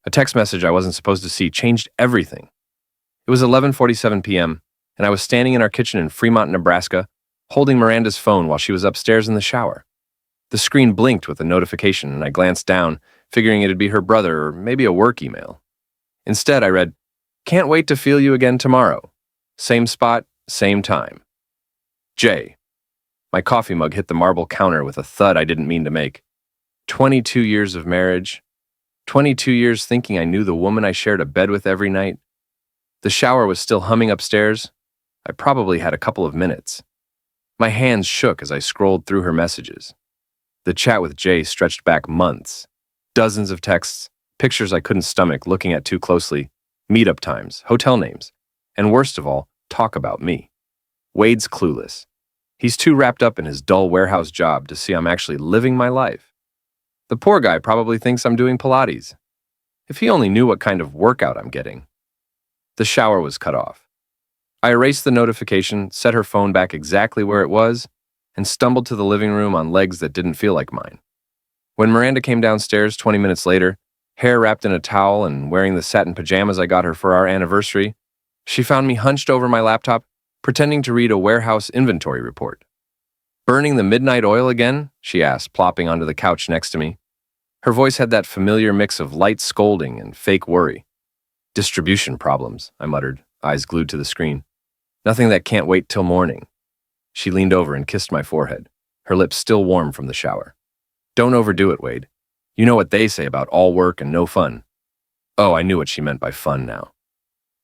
A text message I wasn't supposed to see changed everything. It was 11:47 p.m., and I was standing in our kitchen in Fremont, Nebraska, holding Miranda's phone while she was upstairs in the shower. The screen blinked with a notification, and I glanced down, figuring it'd be her brother or maybe a work email. Instead, I read, "Can't wait to feel you again tomorrow. Same spot, same time. Jay." My coffee mug hit the marble counter with a thud I didn't mean to make. 22 years of marriage. 22 years thinking I knew the woman I shared a bed with every night. The shower was still humming upstairs. I probably had a couple of minutes. My hands shook as I scrolled through her messages. The chat with Jay stretched back months. Dozens of texts, pictures I couldn't stomach looking at too closely, meetup times, hotel names, and worst of all, talk about me. Wade's clueless. He's too wrapped up in his dull warehouse job to see I'm actually living my life. The poor guy probably thinks I'm doing Pilates. If he only knew what kind of workout I'm getting. The shower was cut off. I erased the notification, set her phone back exactly where it was, and stumbled to the living room on legs that didn't feel like mine. When Miranda came downstairs 20 minutes later, hair wrapped in a towel and wearing the satin pajamas I got her for our anniversary, she found me hunched over my laptop, pretending to read a warehouse inventory report. "Burning the midnight oil again?" she asked, plopping onto the couch next to me. Her voice had that familiar mix of light scolding and fake worry. "Distribution problems," I muttered, eyes glued to the screen. "Nothing that can't wait till morning." She leaned over and kissed my forehead, her lips still warm from the shower. "Don't overdo it, Wade. You know what they say about all work and no fun." Oh, I knew what she meant by fun now.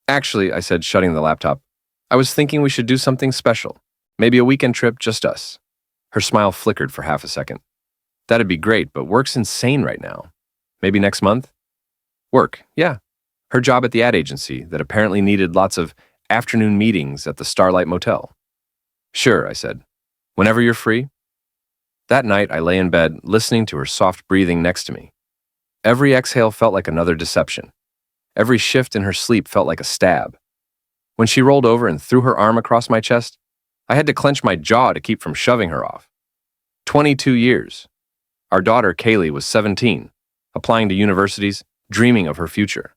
"Actually," I said, shutting the laptop, "I was thinking we should do something special. Maybe a weekend trip, just us." Her smile flickered for half a second. "That'd be great, but work's insane right now. Maybe next month?" "Work, yeah. Her job at the ad agency that apparently needed lots of afternoon meetings at the Starlight Motel." "Sure," I said. "Whenever you're free." That night, I lay in bed, listening to her soft breathing next to me. Every exhale felt like another deception. Every shift in her sleep felt like a stab. When she rolled over and threw her arm across my chest, I had to clench my jaw to keep from shoving her off. 22 years. Our daughter, Kaylee, was 17, applying to universities, dreaming of her future.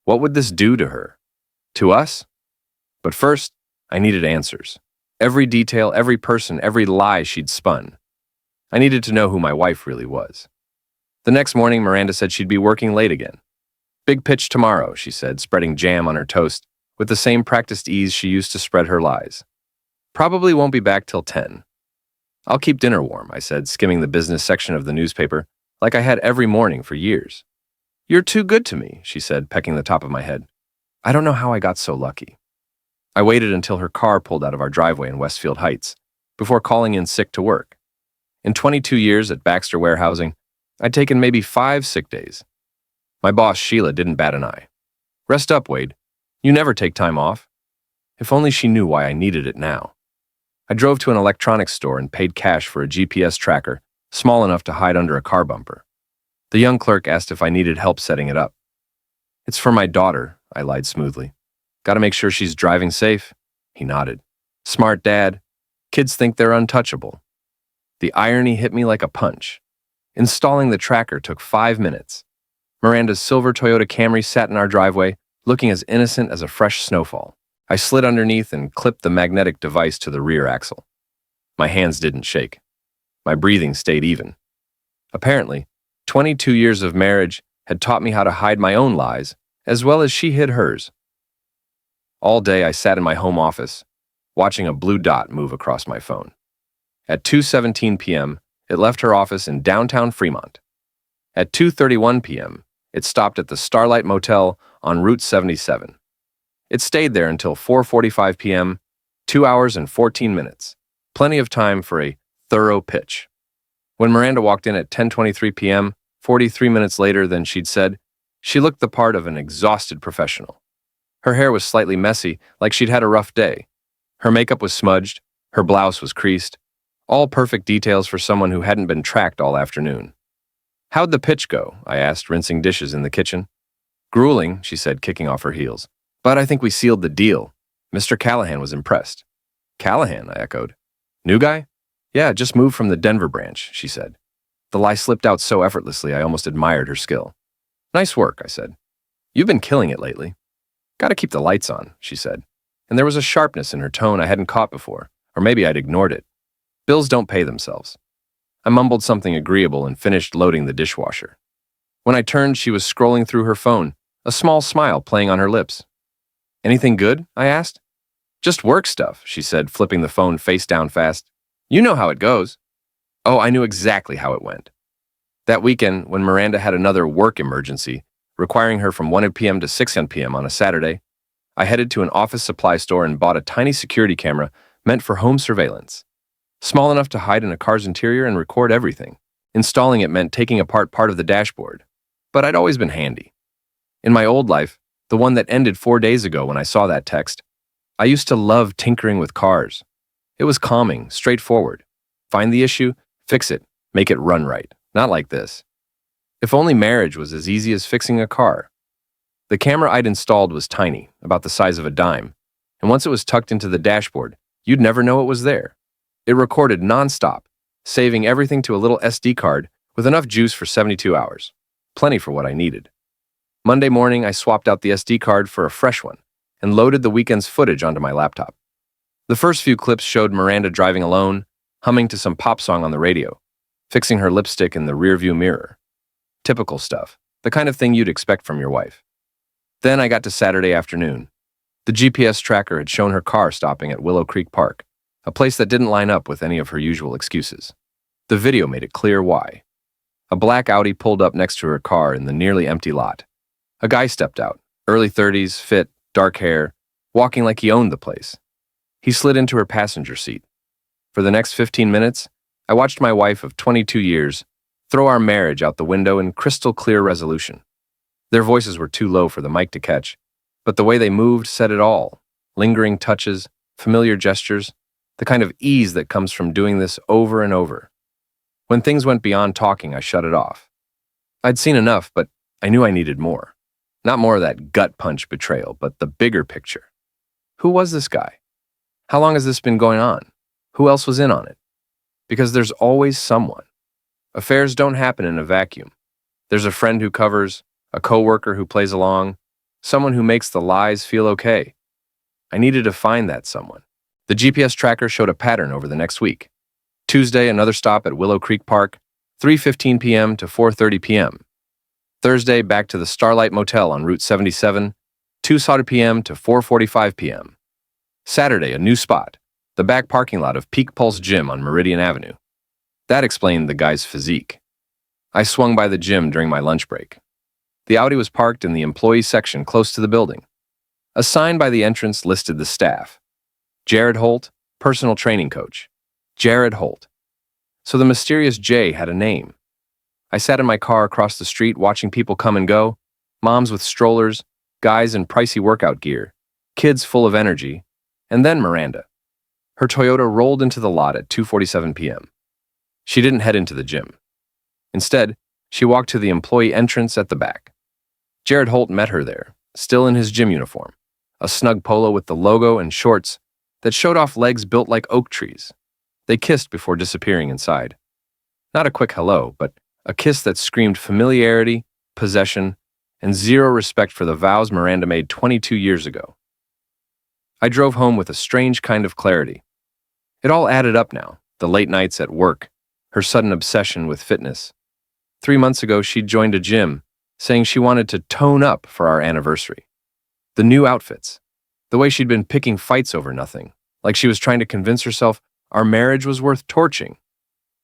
What would this do to her? To us? But first, I needed answers. Every detail, every person, every lie she'd spun. I needed to know who my wife really was. The next morning, Miranda said she'd be working late again. "Big pitch tomorrow," she said, spreading jam on her toast with the same practiced ease she used to spread her lies. "Probably won't be back till 10. "I'll keep dinner warm," I said, skimming the business section of the newspaper, like I had every morning for years. "You're too good to me," she said, pecking the top of my head. I don't know how I got so lucky. I waited until her car pulled out of our driveway in Westfield Heights, before calling in sick to work. In 22 years at Baxter Warehousing, I'd taken maybe 5 sick days. My boss, Sheila, didn't bat an eye. "Rest up, Wade. You never take time off." If only she knew why I needed it now. I drove to an electronics store and paid cash for a GPS tracker, small enough to hide under a car bumper. The young clerk asked if I needed help setting it up. "It's for my daughter," I lied smoothly. "Gotta make sure she's driving safe." He nodded. "Smart dad. Kids think they're untouchable." The irony hit me like a punch. Installing the tracker took 5 minutes. Miranda's silver Toyota Camry sat in our driveway, looking as innocent as a fresh snowfall. I slid underneath and clipped the magnetic device to the rear axle. My hands didn't shake. My breathing stayed even. Apparently, 22 years of marriage had taught me how to hide my own lies, as well as she hid hers. All day I sat in my home office, watching a blue dot move across my phone. At 2:17 p.m., it left her office in downtown Fremont. At 2:31 p.m., it stopped at the Starlight Motel on Route 77. It stayed there until 4:45 p.m., 2 hours and 14 minutes, plenty of time for a thorough pitch. When Miranda walked in at 10:23 p.m., 43 minutes later than she'd said, she looked the part of an exhausted professional. Her hair was slightly messy, like she'd had a rough day. Her makeup was smudged, her blouse was creased, all perfect details for someone who hadn't been tracked all afternoon. "How'd the pitch go?" I asked, rinsing dishes in the kitchen. "Grueling," she said, kicking off her heels. "But I think we sealed the deal. Mr. Callahan was impressed." "Callahan?" I echoed. "New guy?" "Yeah, just moved from the Denver branch," she said. The lie slipped out so effortlessly I almost admired her skill. Nice work, I said. You've been killing it lately. Gotta keep the lights on, she said, and there was a sharpness in her tone I hadn't caught before, or maybe I'd ignored it. Bills don't pay themselves. I mumbled something agreeable and finished loading the dishwasher. When I turned, she was scrolling through her phone, a small smile playing on her lips. Anything good? I asked. Just work stuff, she said, flipping the phone face down fast. You know how it goes. Oh, I knew exactly how it went. That weekend, when Miranda had another work emergency, requiring her from 1 p.m. to 6 p.m. on a Saturday, I headed to an office supply store and bought a tiny security camera meant for home surveillance. Small enough to hide in a car's interior and record everything. Installing it meant taking apart part of the dashboard. But I'd always been handy. In my old life, the one that ended 4 days ago when I saw that text, I used to love tinkering with cars. It was calming, straightforward. Find the issue, fix it, make it run right. Not like this. If only marriage was as easy as fixing a car. The camera I'd installed was tiny, about the size of a dime, and once it was tucked into the dashboard, you'd never know it was there. It recorded nonstop, saving everything to a little SD card with enough juice for 72 hours. Plenty for what I needed. Monday morning, I swapped out the SD card for a fresh one and loaded the weekend's footage onto my laptop. The first few clips showed Miranda driving alone, humming to some pop song on the radio, fixing her lipstick in the rearview mirror. Typical stuff, the kind of thing you'd expect from your wife. Then I got to Saturday afternoon. The GPS tracker had shown her car stopping at Willow Creek Park, a place that didn't line up with any of her usual excuses. The video made it clear why. A black Audi pulled up next to her car in the nearly empty lot. A guy stepped out, early 30s, fit, dark hair, walking like he owned the place. He slid into her passenger seat. For the next 15 minutes, I watched my wife of 22 years throw our marriage out the window in crystal clear resolution. Their voices were too low for the mic to catch, but the way they moved said it all. Lingering touches, familiar gestures, the kind of ease that comes from doing this over and over. When things went beyond talking, I shut it off. I'd seen enough, but I knew I needed more. Not more of that gut punch betrayal, but the bigger picture. Who was this guy? How long has this been going on? Who else was in on it? Because there's always someone. Affairs don't happen in a vacuum. There's a friend who covers, a coworker who plays along, someone who makes the lies feel okay. I needed to find that someone. The GPS tracker showed a pattern over the next week. Tuesday, another stop at Willow Creek Park, 3:15 p.m. to 4:30 p.m. Thursday, back to the Starlight Motel on Route 77, 2:00 p.m. to 4:45 p.m. Saturday, a new spot, the back parking lot of Peak Pulse Gym on Meridian Avenue. That explained the guy's physique. I swung by the gym during my lunch break. The Audi was parked in the employee section close to the building. A sign by the entrance listed the staff. Jared Holt, personal training coach. Jared Holt. So the mysterious J had a name. I sat in my car across the street watching people come and go, moms with strollers, guys in pricey workout gear, kids full of energy, and then Miranda. Her Toyota rolled into the lot at 2:47 p.m. She didn't head into the gym. Instead, she walked to the employee entrance at the back. Jared Holt met her there, still in his gym uniform, a snug polo with the logo and shorts that showed off legs built like oak trees. They kissed before disappearing inside. Not a quick hello, but a kiss that screamed familiarity, possession, and zero respect for the vows Miranda made 22 years ago. I drove home with a strange kind of clarity. It all added up now, the late nights at work, her sudden obsession with fitness. 3 months ago, she'd joined a gym, saying she wanted to tone up for our anniversary. The new outfits, the way she'd been picking fights over nothing, like she was trying to convince herself our marriage was worth torching.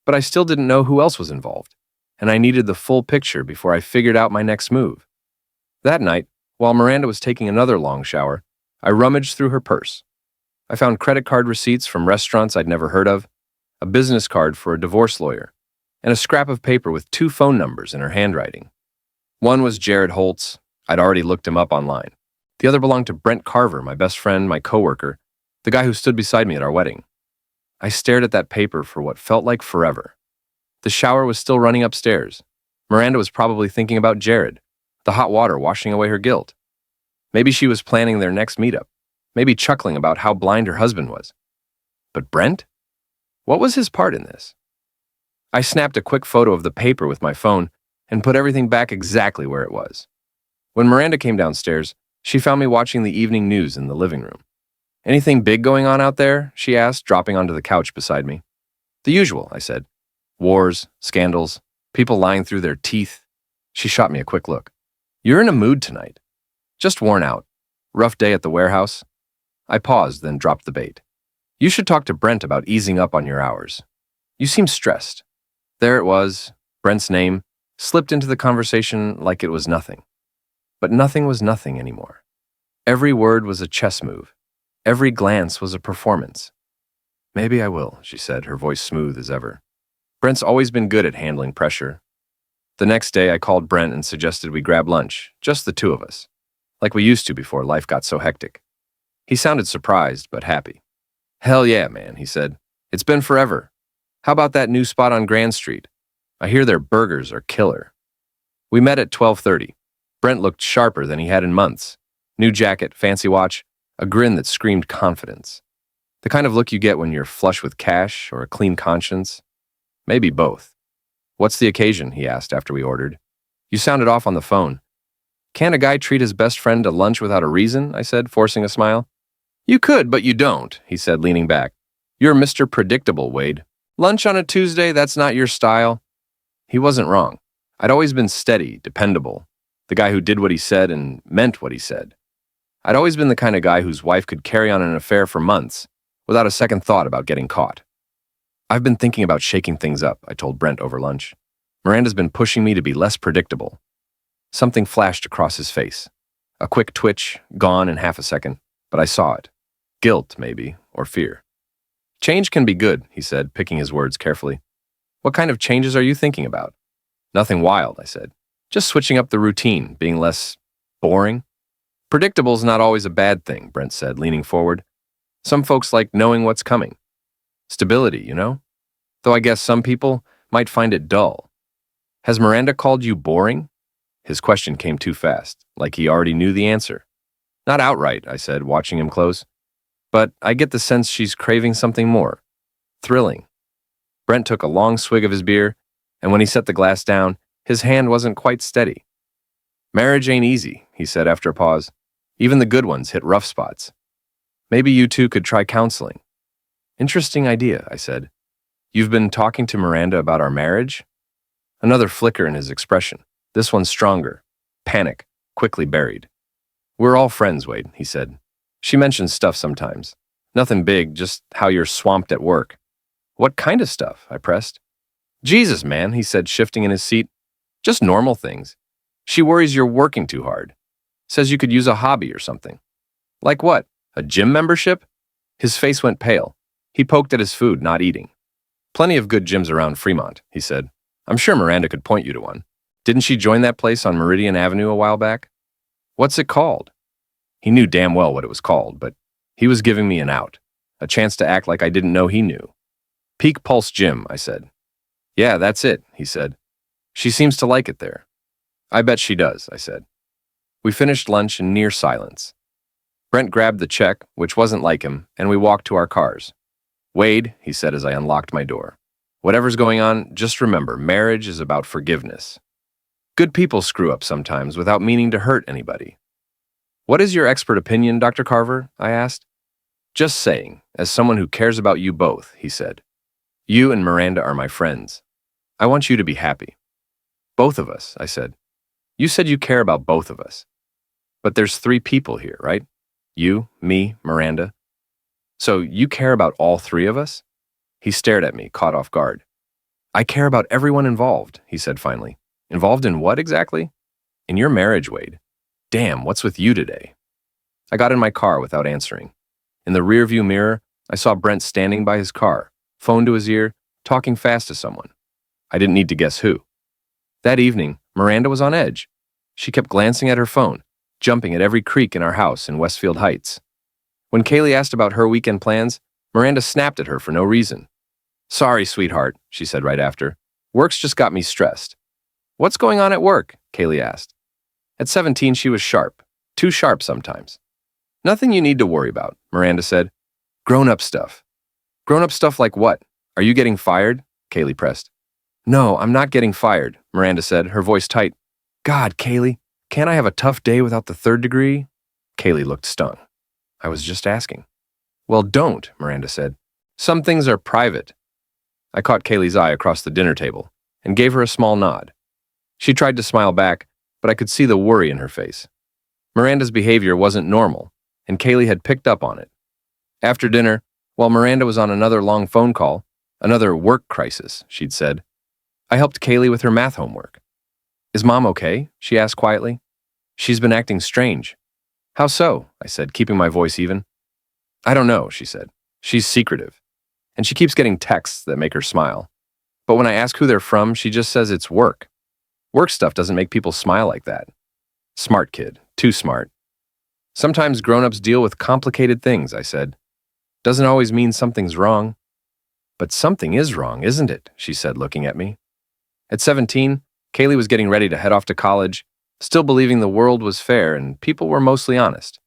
But I still didn't know who else was involved, and I needed the full picture before I figured out my next move. That night, while Miranda was taking another long shower, I rummaged through her purse. I found credit card receipts from restaurants I'd never heard of, a business card for a divorce lawyer, and a scrap of paper with 2 phone numbers in her handwriting. One was Jared Holt's. I'd already looked him up online. The other belonged to Brent Carver, my best friend, my coworker, the guy who stood beside me at our wedding. I stared at that paper for what felt like forever. The shower was still running upstairs. Miranda was probably thinking about Jared, the hot water washing away her guilt. Maybe she was planning their next meetup, maybe chuckling about how blind her husband was. But Brent? What was his part in this? I snapped a quick photo of the paper with my phone, and put everything back exactly where it was. When Miranda came downstairs, she found me watching the evening news in the living room. "Anything big going on out there?" she asked, dropping onto the couch beside me. "The usual," I said. "Wars, scandals, people lying through their teeth." She shot me a quick look. "You're in a mood tonight." "Just worn out. Rough day at the warehouse." I paused, then dropped the bait. "You should talk to Brent about easing up on your hours. You seem stressed." There it was, Brent's name, slipped into the conversation like it was nothing. But nothing was nothing anymore. Every word was a chess move. Every glance was a performance. "Maybe I will," she said, her voice smooth as ever. Brent's always been good at handling pressure. The next day, I called Brent and suggested we grab lunch, just the two of us, like we used to before life got so hectic. He sounded surprised, but happy. "Hell yeah, man," he said. "It's been forever. How about that new spot on Grand Street? I hear their burgers are killer." We met at 12:30. Brent looked sharper than he had in months. New jacket, fancy watch, a grin that screamed confidence. The kind of look you get when you're flush with cash or a clean conscience. Maybe both. "What's the occasion?" he asked after we ordered. "You sounded off on the phone." "Can't a guy treat his best friend to lunch without a reason?" I said, forcing a smile. "You could, but you don't," he said, leaning back. "You're Mr. Predictable, Wade. Lunch on a Tuesday, that's not your style." He wasn't wrong. I'd always been steady, dependable, the guy who did what he said and meant what he said. I'd always been the kind of guy whose wife could carry on an affair for months without a second thought about getting caught. "I've been thinking about shaking things up," I told Brent over lunch. "Miranda's been pushing me to be less predictable." Something flashed across his face. A quick twitch, gone in half a second, but I saw it. Guilt, maybe, or fear. "Change can be good," he said, picking his words carefully. "What kind of changes are you thinking about?" "Nothing wild," I said. "Just switching up the routine, being less boring." "Predictable's not always a bad thing," Brent said, leaning forward. "Some folks like knowing what's coming. Stability, you know? Though I guess some people might find it dull." "Has Miranda called you boring?" His question came too fast, like he already knew the answer. "Not outright," I said, watching him close. "But I get the sense she's craving something more. Thrilling." Brent took a long swig of his beer, and when he set the glass down, his hand wasn't quite steady. "Marriage ain't easy," he said after a pause. "Even the good ones hit rough spots. Maybe you two could try counseling." "Interesting idea," I said. "You've been talking to Miranda about our marriage?" Another flicker in his expression, this one stronger. Panic, quickly buried. "We're all friends, Wade," he said. "She mentions stuff sometimes. Nothing big, just how you're swamped at work." "What kind of stuff?" I pressed. "Jesus, man," he said, shifting in his seat. "Just normal things. She worries you're working too hard. Says you could use a hobby or something." "Like what? A gym membership?" His face went pale. He poked at his food, not eating. "Plenty of good gyms around Fremont," he said. "I'm sure Miranda could point you to one. Didn't she join that place on Meridian Avenue a while back?" "What's it called?" He knew damn well what it was called, but he was giving me an out, a chance to act like I didn't know he knew. "Peak Pulse Gym," I said. "Yeah, that's it," he said. "She seems to like it there." "I bet she does," I said. We finished lunch in near silence. Brent grabbed the check, which wasn't like him, and we walked to our cars. "Wade," he said as I unlocked my door, "whatever's going on, just remember, marriage is about forgiveness. Good people screw up sometimes without meaning to hurt anybody." "What is your expert opinion, Dr. Carver?" I asked. "Just saying, as someone who cares about you both," he said. "You and Miranda are my friends. I want you to be happy." "Both of us," I said. "You said you care about both of us. But there's 3 people here, right? You, me, Miranda. So you care about all 3 of us?" He stared at me, caught off guard. "I care about everyone involved," he said finally. "Involved in what exactly?" "In your marriage, Wade. Damn, what's with you today?" I got in my car without answering. In the rearview mirror, I saw Brent standing by his car, phone to his ear, talking fast to someone. I didn't need to guess who. That evening, Miranda was on edge. She kept glancing at her phone, jumping at every creak in our house in Westfield Heights. When Kaylee asked about her weekend plans, Miranda snapped at her for no reason. "Sorry, sweetheart," she said right after. "Work's just got me stressed." "What's going on at work?" Kaylee asked. At 17, she was sharp. Too sharp sometimes. "Nothing you need to worry about," Miranda said. "Grown-up stuff." "Grown-up stuff like what? Are you getting fired?" Kaylee pressed. No, I'm not getting fired, Miranda said, her voice tight. God, Kaylee, can't I have a tough day without the third degree? Kaylee looked stung. I was just asking. Well, don't, Miranda said. Some things are private. I caught Kaylee's eye across the dinner table and gave her a small nod. She tried to smile back, but I could see the worry in her face. Miranda's behavior wasn't normal, and Kaylee had picked up on it. After dinner, while Miranda was on another long phone call, another work crisis, she'd said, I helped Kaylee with her math homework. Is Mom okay? She asked quietly. She's been acting strange. How so? I said, keeping my voice even. I don't know, she said. She's secretive, and she keeps getting texts that make her smile. But when I ask who they're from, she just says it's work. Work stuff doesn't make people smile like that. Smart kid, too smart. Sometimes grown-ups deal with complicated things, I said. Doesn't always mean something's wrong. But something is wrong, isn't it? She said, looking at me. At 17, Kaylee was getting ready to head off to college, still believing the world was fair and people were mostly honest.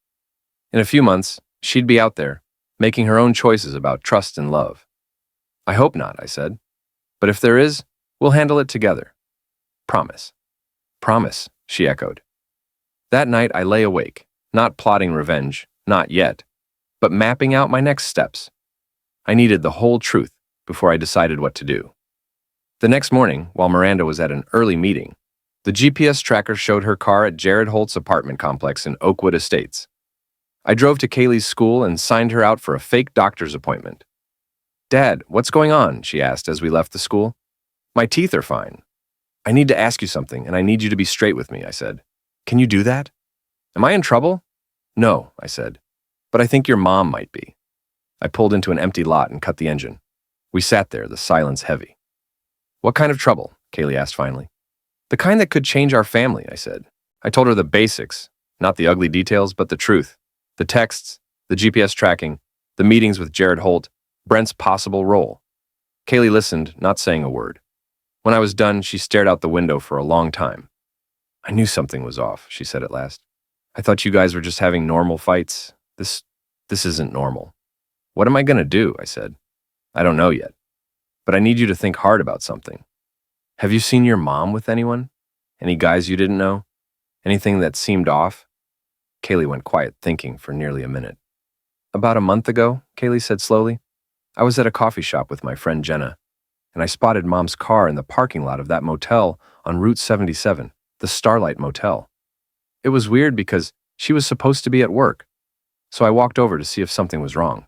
In a few months, she'd be out there, making her own choices about trust and love. I hope not, I said. But if there is, we'll handle it together. Promise. Promise, she echoed. That night I lay awake, not plotting revenge, not yet, but mapping out my next steps. I needed the whole truth before I decided what to do. The next morning, while Miranda was at an early meeting, the GPS tracker showed her car at Jared Holt's apartment complex in Oakwood Estates. I drove to Kaylee's school and signed her out for a fake doctor's appointment. Dad, what's going on? She asked as we left the school. My teeth are fine. I need to ask you something, and I need you to be straight with me, I said. Can you do that? Am I in trouble? No, I said, but I think your mom might be. I pulled into an empty lot and cut the engine. We sat there, the silence heavy. What kind of trouble? Kaylee asked finally. The kind that could change our family, I said. I told her the basics, not the ugly details, but the truth. The texts, the GPS tracking, the meetings with Jared Holt, Brent's possible role. Kaylee listened, not saying a word. When I was done, she stared out the window for a long time. I knew something was off, she said at last. I thought you guys were just having normal fights. This isn't normal. What am I going to do? I said. I don't know yet, but I need you to think hard about something. Have you seen your mom with anyone? Any guys you didn't know? Anything that seemed off? Kaylee went quiet, thinking for nearly a minute. About a month ago, Kaylee said slowly, I was at a coffee shop with my friend Jenna, and I spotted Mom's car in the parking lot of that motel on Route 77, the Starlight Motel. It was weird because she was supposed to be at work, so I walked over to see if something was wrong.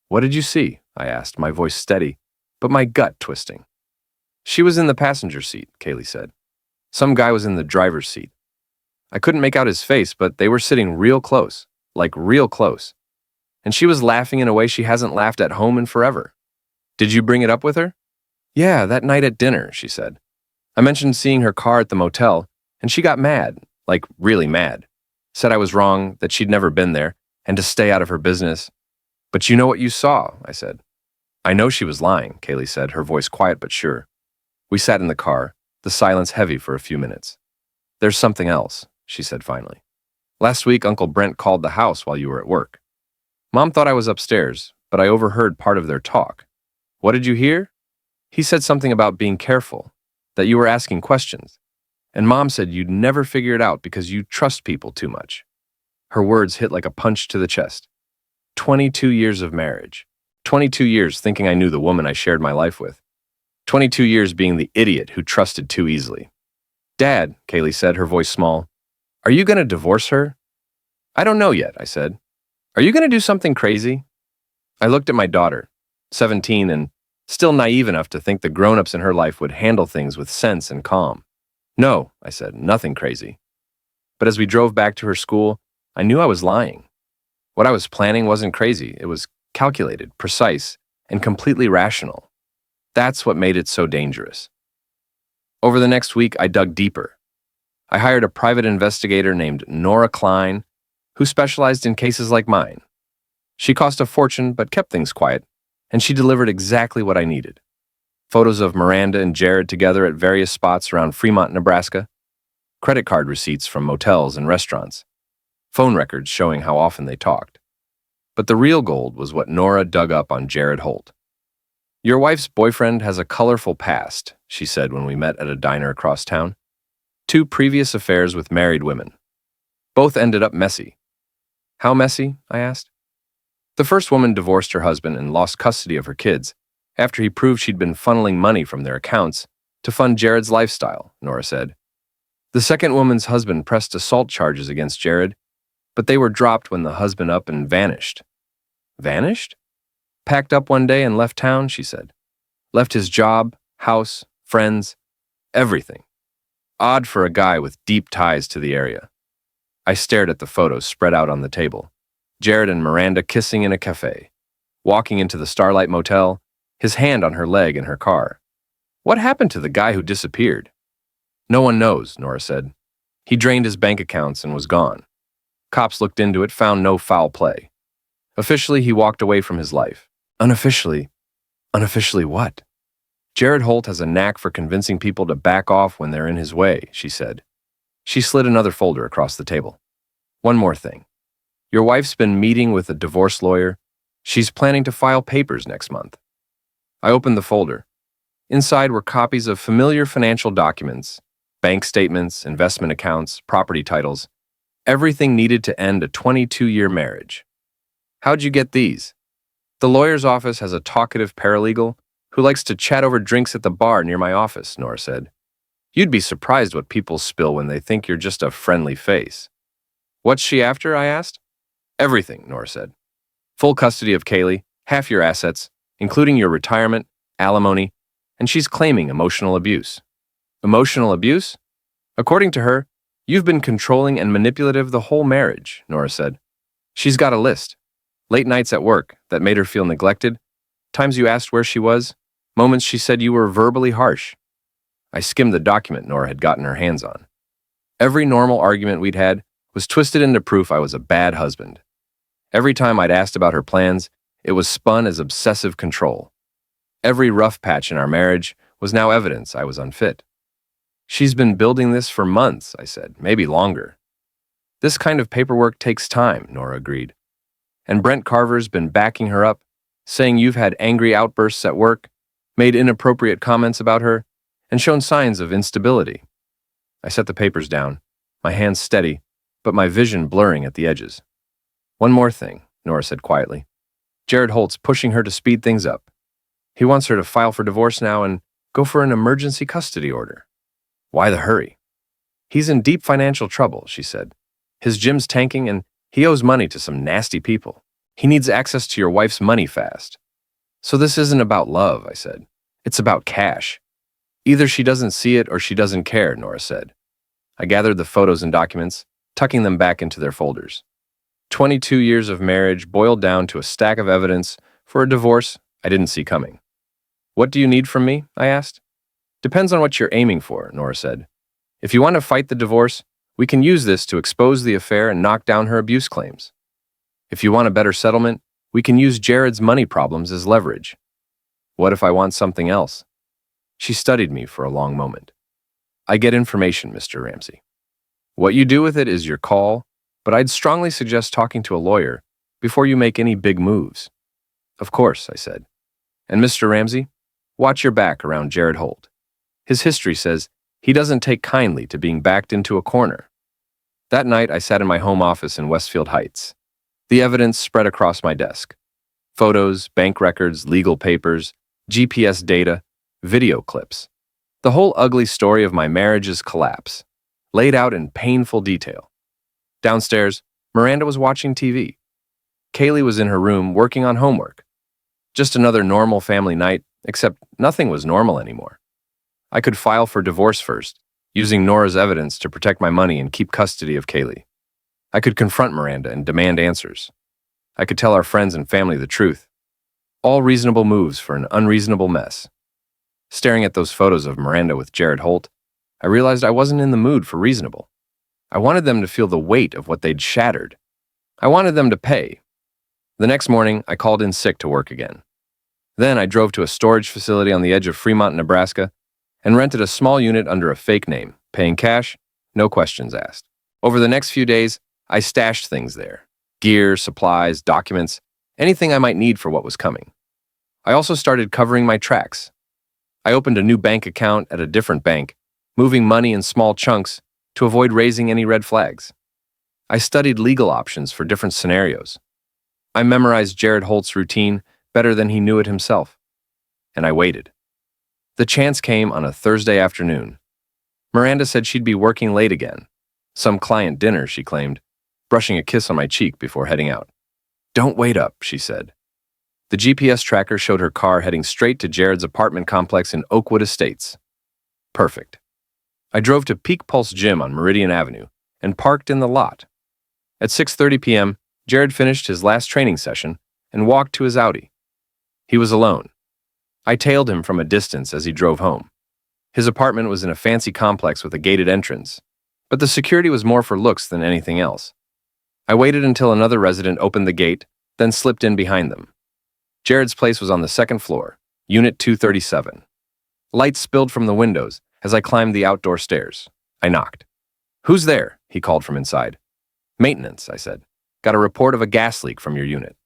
What did you see? I asked, my voice steady, but my gut twisting. She was in the passenger seat, Kaylee said. Some guy was in the driver's seat. I couldn't make out his face, but they were sitting real close, like real close. And she was laughing in a way she hasn't laughed at home in forever. Did you bring it up with her? Yeah, that night at dinner, she said. I mentioned seeing her car at the motel, and she got mad, like really mad. Said I was wrong, that she'd never been there, and to stay out of her business. But you know what you saw, I said. I know she was lying, Kaylee said, her voice quiet but sure. We sat in the car, the silence heavy for a few minutes. There's something else, she said finally. Last week, Uncle Brent called the house while you were at work. Mom thought I was upstairs, but I overheard part of their talk. What did you hear? He said something about being careful, that you were asking questions. And Mom said you'd never figure it out because you trust people too much. Her words hit like a punch to the chest. 22 years of marriage. 22 years thinking I knew the woman I shared my life with. 22 years being the idiot who trusted too easily. Dad, Kaylee said, her voice small, are you going to divorce her? I don't know yet, I said. Are you going to do something crazy? I looked at my daughter, 17 and still naive enough to think the grown-ups in her life would handle things with sense and calm. No, I said, nothing crazy. But as we drove back to her school, I knew I was lying. What I was planning wasn't crazy. It was calculated, precise, and completely rational. That's what made it so dangerous. Over the next week, I dug deeper. I hired a private investigator named Nora Kline, who specialized in cases like mine. She cost a fortune but kept things quiet, and she delivered exactly what I needed. Photos of Miranda and Jared together at various spots around Fremont, Nebraska, credit card receipts from motels and restaurants, phone records showing how often they talked. But the real gold was what Nora dug up on Jared Holt. Your wife's boyfriend has a colorful past, she said when we met at a diner across town. 2 previous affairs with married women. Both ended up messy. How messy? I asked. The first woman divorced her husband and lost custody of her kids after he proved she'd been funneling money from their accounts to fund Jared's lifestyle, Nora said. The second woman's husband pressed assault charges against Jared, but they were dropped when the husband up and vanished. Vanished? Packed up one day and left town, she said. Left his job, house, friends, everything. Odd for a guy with deep ties to the area. I stared at the photos spread out on the table. Jared and Miranda kissing in a cafe, walking into the Starlight Motel, his hand on her leg in her car. What happened to the guy who disappeared? No one knows, Nora said. He drained his bank accounts and was gone. Cops looked into it, found no foul play. Officially, he walked away from his life. Unofficially what? Jared Holt has a knack for convincing people to back off when they're in his way, she said. She slid another folder across the table. One more thing. Your wife's been meeting with a divorce lawyer. She's planning to file papers next month. I opened the folder. Inside were copies of familiar financial documents, bank statements, investment accounts, property titles, everything needed to end a 22-year marriage. How'd you get these? The lawyer's office has a talkative paralegal who likes to chat over drinks at the bar near my office, Nora said. You'd be surprised what people spill when they think you're just a friendly face. What's she after? I asked. Everything, Nora said. Full custody of Kaylee, half your assets, including your retirement, alimony, and she's claiming emotional abuse. Emotional abuse? According to her, you've been controlling and manipulative the whole marriage, Nora said. She's got a list. Late nights at work that made her feel neglected, times you asked where she was, moments she said you were verbally harsh. I skimmed the document Nora had gotten her hands on. Every normal argument we'd had was twisted into proof I was a bad husband. Every time I'd asked about her plans, it was spun as obsessive control. Every rough patch in our marriage was now evidence I was unfit. She's been building this for months, I said, maybe longer. This kind of paperwork takes time, Nora agreed. And Brent Carver's been backing her up, saying you've had angry outbursts at work, made inappropriate comments about her, and shown signs of instability. I set the papers down, my hands steady, but my vision blurring at the edges. One more thing, Nora said quietly. Jared Holt's pushing her to speed things up. He wants her to file for divorce now and go for an emergency custody order. Why the hurry? He's in deep financial trouble, she said. His gym's tanking and he owes money to some nasty people. He needs access to your wife's money fast. So this isn't about love, I said. It's about cash. Either she doesn't see it or she doesn't care, Nora said. I gathered the photos and documents, tucking them back into their folders. 22 years of marriage boiled down to a stack of evidence for a divorce I didn't see coming. What do you need from me? I asked. Depends on what you're aiming for, Nora said. If you want to fight the divorce, we can use this to expose the affair and knock down her abuse claims. If you want a better settlement, we can use Jared's money problems as leverage. What if I want something else? She studied me for a long moment. I get information, Mr. Ramsey. What you do with it is your call, but I'd strongly suggest talking to a lawyer before you make any big moves. Of course, I said. And Mr. Ramsey, watch your back around Jared Holt. His history says he doesn't take kindly to being backed into a corner. That night, I sat in my home office in Westfield Heights. The evidence spread across my desk. Photos, bank records, legal papers, GPS data, video clips. The whole ugly story of my marriage's collapse, laid out in painful detail. Downstairs, Miranda was watching TV. Kaylee was in her room working on homework. Just another normal family night, except nothing was normal anymore. I could file for divorce first, using Nora's evidence to protect my money and keep custody of Kaylee. I could confront Miranda and demand answers. I could tell our friends and family the truth. All reasonable moves for an unreasonable mess. Staring at those photos of Miranda with Jared Holt, I realized I wasn't in the mood for reasonable. I wanted them to feel the weight of what they'd shattered. I wanted them to pay. The next morning, I called in sick to work again. Then I drove to a storage facility on the edge of Fremont, Nebraska, and rented a small unit under a fake name, paying cash, no questions asked. Over the next few days, I stashed things there. Gear, supplies, documents, anything I might need for what was coming. I also started covering my tracks. I opened a new bank account at a different bank, moving money in small chunks to avoid raising any red flags. I studied legal options for different scenarios. I memorized Jared Holt's routine better than he knew it himself. And I waited. The chance came on a Thursday afternoon. Miranda said she'd be working late again. Some client dinner, she claimed, brushing a kiss on my cheek before heading out. "Don't wait up," she said. The GPS tracker showed her car heading straight to Jared's apartment complex in Oakwood Estates. Perfect. I drove to Peak Pulse Gym on Meridian Avenue and parked in the lot. At 6:30 p.m., Jared finished his last training session and walked to his Audi. He was alone. I tailed him from a distance as he drove home. His apartment was in a fancy complex with a gated entrance, but the security was more for looks than anything else. I waited until another resident opened the gate, then slipped in behind them. Jared's place was on the second floor, Unit 237. Light spilled from the windows as I climbed the outdoor stairs. I knocked. "Who's there?" he called from inside. "Maintenance," I said. "Got a report of a gas leak from your unit."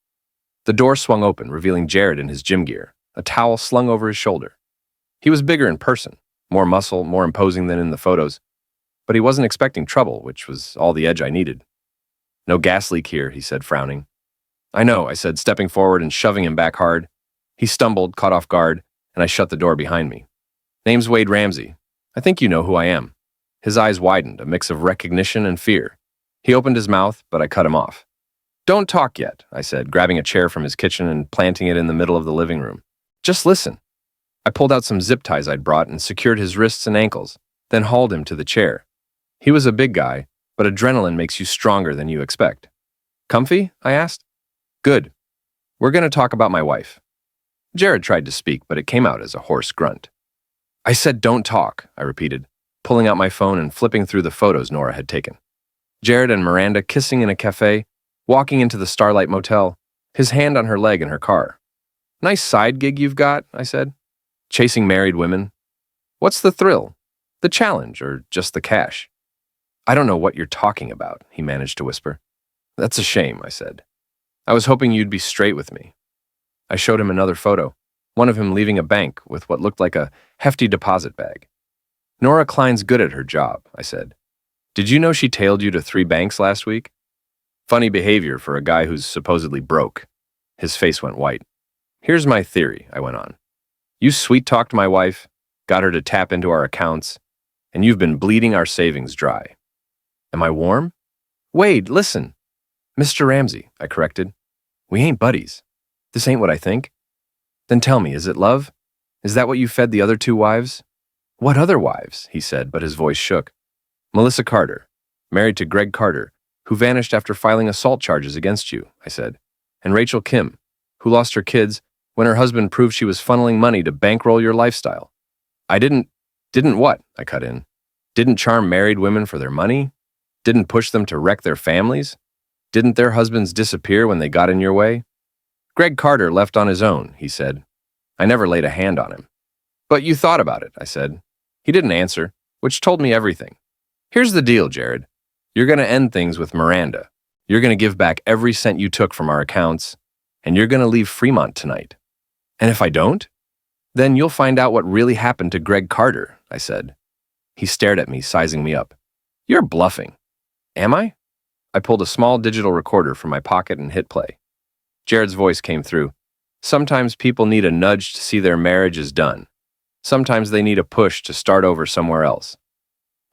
The door swung open, revealing Jared in his gym gear, a towel slung over his shoulder. He was bigger in person, more muscle, more imposing than in the photos, but he wasn't expecting trouble, which was all the edge I needed. "No gas leak here," he said, frowning. "I know," I said, stepping forward and shoving him back hard. He stumbled, caught off guard, and I shut the door behind me. "Name's Wade Ramsey. I think you know who I am." His eyes widened, a mix of recognition and fear. He opened his mouth, but I cut him off. "Don't talk yet," I said, grabbing a chair from his kitchen and planting it in the middle of the living room. "Just listen." I pulled out some zip ties I'd brought and secured his wrists and ankles, then hauled him to the chair. He was a big guy, but adrenaline makes you stronger than you expect. "Comfy?" I asked. "Good. We're going to talk about my wife." Jared tried to speak, but it came out as a hoarse grunt. "I said don't talk," I repeated, pulling out my phone and flipping through the photos Nora had taken. Jared and Miranda kissing in a cafe, walking into the Starlight Motel, his hand on her leg in her car. "Nice side gig you've got," I said. "Chasing married women. What's the thrill? The challenge, or just the cash?" "I don't know what you're talking about," he managed to whisper. "That's a shame," I said. "I was hoping you'd be straight with me." I showed him another photo, one of him leaving a bank with what looked like a hefty deposit bag. "Nora Kline's good at her job," I said. "Did you know she tailed you to 3 banks last week?" Funny behavior for a guy who's supposedly broke. His face went white. "Here's my theory," I went on. "You sweet-talked my wife, got her to tap into our accounts, and you've been bleeding our savings dry." Am I warm? "Wade, listen." "Mr. Ramsey," I corrected. "We ain't buddies. This ain't what I think." "Then tell me, is it love? Is that what you fed the other 2 wives?" "What other wives?" he said, but his voice shook. "Melissa Carter, married to Greg Carter, who vanished after filing assault charges against you," I said. "And Rachel Kim, who lost her kids when her husband proved she was funneling money to bankroll your lifestyle." "I didn't what?" I cut in. "Didn't charm married women for their money? Didn't push them to wreck their families? Didn't their husbands disappear when they got in your way?" "Greg Carter left on his own," he said. "I never laid a hand on him." "But you thought about it," I said. He didn't answer, which told me everything. "Here's the deal, Jared. You're going to end things with Miranda. You're going to give back every cent you took from our accounts, and you're going to leave Fremont tonight." "And if I don't?" "Then you'll find out what really happened to Greg Carter," I said. He stared at me, sizing me up. "You're bluffing." "Am I?" I pulled a small digital recorder from my pocket and hit play. Jared's voice came through. "Sometimes people need a nudge to see their marriage is done. Sometimes they need a push to start over somewhere else."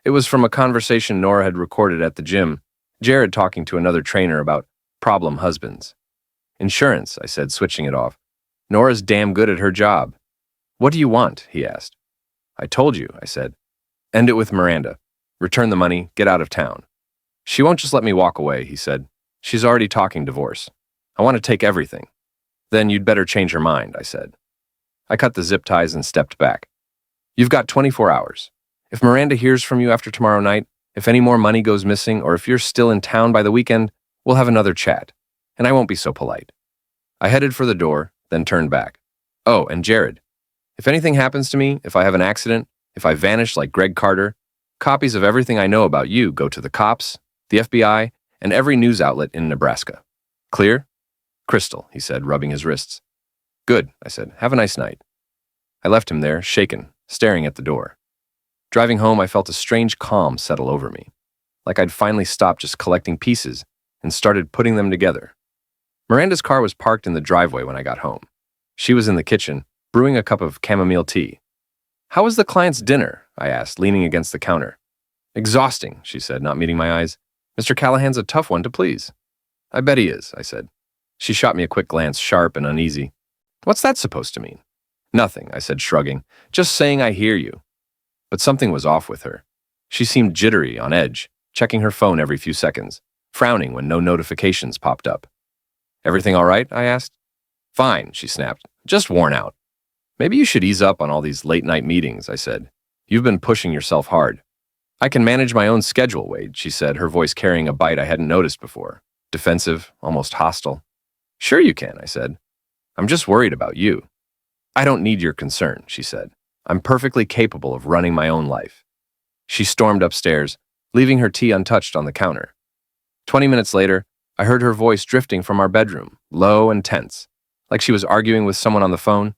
It was from a conversation Nora had recorded at the gym, Jared talking to another trainer about problem husbands. "Insurance," I said, switching it off. "Nora's damn good at her job." "What do you want?" he asked. "I told you," I said. "End it with Miranda. Return the money, get out of town." "She won't just let me walk away," he said. "She's already talking divorce. I want to take everything." "Then you'd better change her mind," I said. I cut the zip ties and stepped back. "You've got 24 hours. If Miranda hears from you after tomorrow night, if any more money goes missing, or if you're still in town by the weekend, we'll have another chat, and I won't be so polite." I headed for the door, then turned back. "Oh, and Jared, if anything happens to me, if I have an accident, if I vanish like Greg Carter, copies of everything I know about you go to the cops, the FBI, and every news outlet in Nebraska. Clear?" "Crystal," he said, rubbing his wrists. Good, I said. Have a nice night. I left him there, shaken, staring at the door. Driving home, I felt a strange calm settle over me, like I'd finally stopped just collecting pieces and started putting them together. Miranda's car was parked in the driveway when I got home. She was in the kitchen, brewing a cup of chamomile tea. How was the client's dinner? I asked, leaning against the counter. Exhausting, she said, not meeting my eyes. Mr. Callahan's a tough one to please. I bet he is, I said. She shot me a quick glance, sharp and uneasy. What's that supposed to mean? Nothing, I said, shrugging. Just saying I hear you. But something was off with her. She seemed jittery, on edge, checking her phone every few seconds, frowning when no notifications popped up. Everything all right? I asked. Fine, she snapped. Just worn out. Maybe you should ease up on all these late-night meetings, I said. You've been pushing yourself hard. I can manage my own schedule, Wade, she said, her voice carrying a bite I hadn't noticed before. Defensive, almost hostile. Sure you can, I said. I'm just worried about you. I don't need your concern, she said. I'm perfectly capable of running my own life. She stormed upstairs, leaving her tea untouched on the counter. 20 minutes later, I heard her voice drifting from our bedroom, low and tense, like she was arguing with someone on the phone.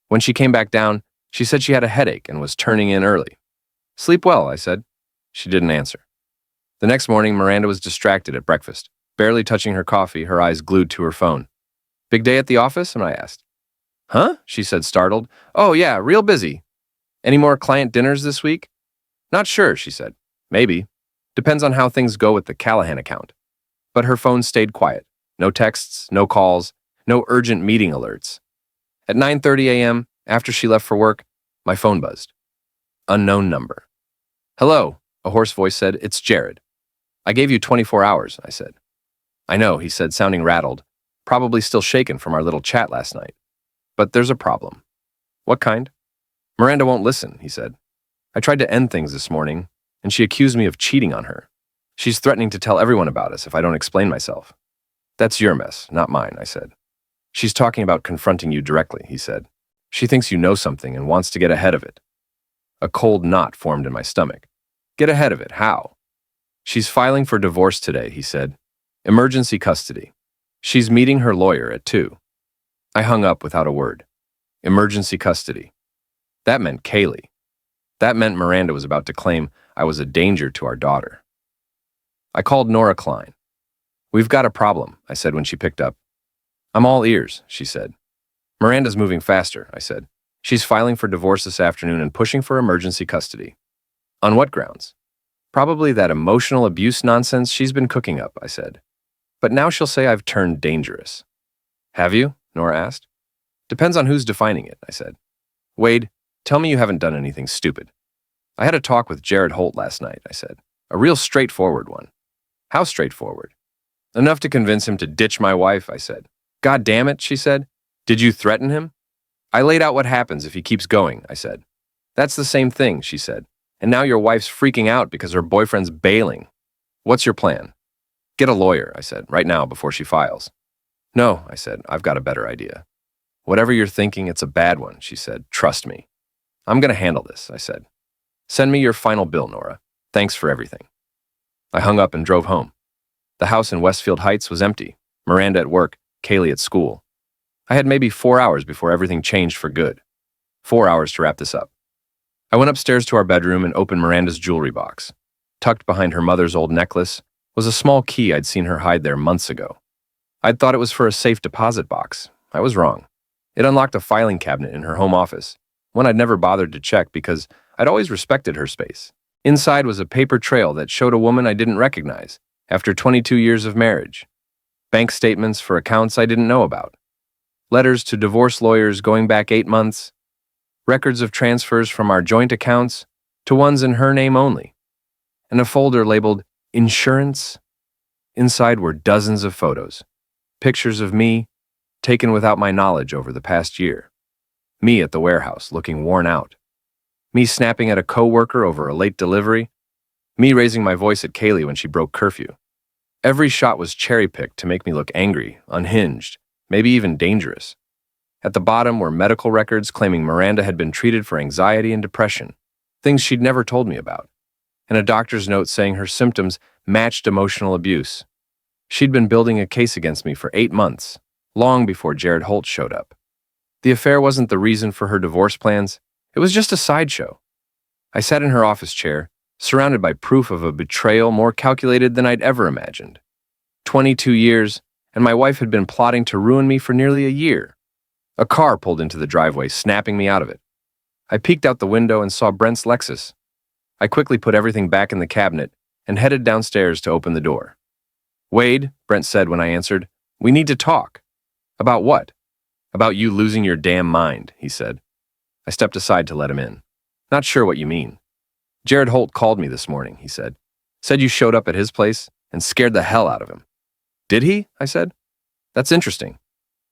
When she came back down, she said she had a headache and was turning in early. Sleep well, I said. She didn't answer. The next morning, Miranda was distracted at breakfast, barely touching her coffee, her eyes glued to her phone. Big day at the office? And I asked. Huh? She said, startled. Oh, yeah, real busy. Any more client dinners this week? Not sure, she said. Maybe. Depends on how things go with the Callahan account. But her phone stayed quiet. No texts, no calls, no urgent meeting alerts. At 9:30 a.m., after she left for work, my phone buzzed. Unknown number. Hello, a hoarse voice said. It's Jared. I gave you 24 hours, I said. I know, he said, sounding rattled, probably still shaken from our little chat last night. But there's a problem. What kind? Miranda won't listen, he said. I tried to end things this morning, and she accused me of cheating on her. She's threatening to tell everyone about us if I don't explain myself. That's your mess, not mine, I said. She's talking about confronting you directly, he said. She thinks you know something and wants to get ahead of it. A cold knot formed in my stomach. Get ahead of it, how? She's filing for divorce today, he said. Emergency custody. She's meeting her lawyer at 2. I hung up without a word. Emergency custody. That meant Kaylee. That meant Miranda was about to claim I was a danger to our daughter. I called Nora Kline. We've got a problem, I said when she picked up. I'm all ears, she said. Miranda's moving faster, I said. She's filing for divorce this afternoon and pushing for emergency custody. On what grounds? Probably that emotional abuse nonsense she's been cooking up, I said. But now she'll say I've turned dangerous. Have you? Nora asked. Depends on who's defining it, I said. Wade, tell me you haven't done anything stupid. I had a talk with Jared Holt last night, I said. A real straightforward one. How straightforward? Enough to convince him to ditch my wife, I said. God damn it, she said. Did you threaten him? I laid out what happens if he keeps going, I said. That's the same thing, she said. And now your wife's freaking out because her boyfriend's bailing. What's your plan? Get a lawyer, I said, right now before she files. No, I said, I've got a better idea. Whatever you're thinking, it's a bad one, she said. Trust me. I'm going to handle this, I said. Send me your final bill, Nora. Thanks for everything. I hung up and drove home. The house in Westfield Heights was empty. Miranda at work, Kaylee at school. I had maybe 4 hours before everything changed for good. 4 hours to wrap this up. I went upstairs to our bedroom and opened Miranda's jewelry box. Tucked behind her mother's old necklace was a small key I'd seen her hide there months ago. I'd thought it was for a safe deposit box. I was wrong. It unlocked a filing cabinet in her home office, one I'd never bothered to check because I'd always respected her space. Inside was a paper trail that showed a woman I didn't recognize after 22 years of marriage. Bank statements for accounts I didn't know about. Letters to divorce lawyers going back 8 months. Records of transfers from our joint accounts to ones in her name only. And a folder labeled Insurance. Inside were dozens of photos. Pictures of me, taken without my knowledge over the past year. Me at the warehouse, looking worn out. Me snapping at a coworker over a late delivery. Me raising my voice at Kaylee when she broke curfew. Every shot was cherry-picked to make me look angry, unhinged, maybe even dangerous. At the bottom were medical records claiming Miranda had been treated for anxiety and depression, things she'd never told me about, and a doctor's note saying her symptoms matched emotional abuse. She'd been building a case against me for 8 months, long before Jared Holt showed up. The affair wasn't the reason for her divorce plans. It was just a sideshow. I sat in her office chair, surrounded by proof of a betrayal more calculated than I'd ever imagined. 22 years, and my wife had been plotting to ruin me for nearly a year. A car pulled into the driveway, snapping me out of it. I peeked out the window and saw Brent's Lexus. I quickly put everything back in the cabinet and headed downstairs to open the door. "Wade," Brent said when I answered, "we need to talk." "About what?" "About you losing your damn mind," he said. I stepped aside to let him in. "Not sure what you mean." "Jared Holt called me this morning," he said. "Said you showed up at his place and scared the hell out of him." "Did he?" I said. "That's interesting."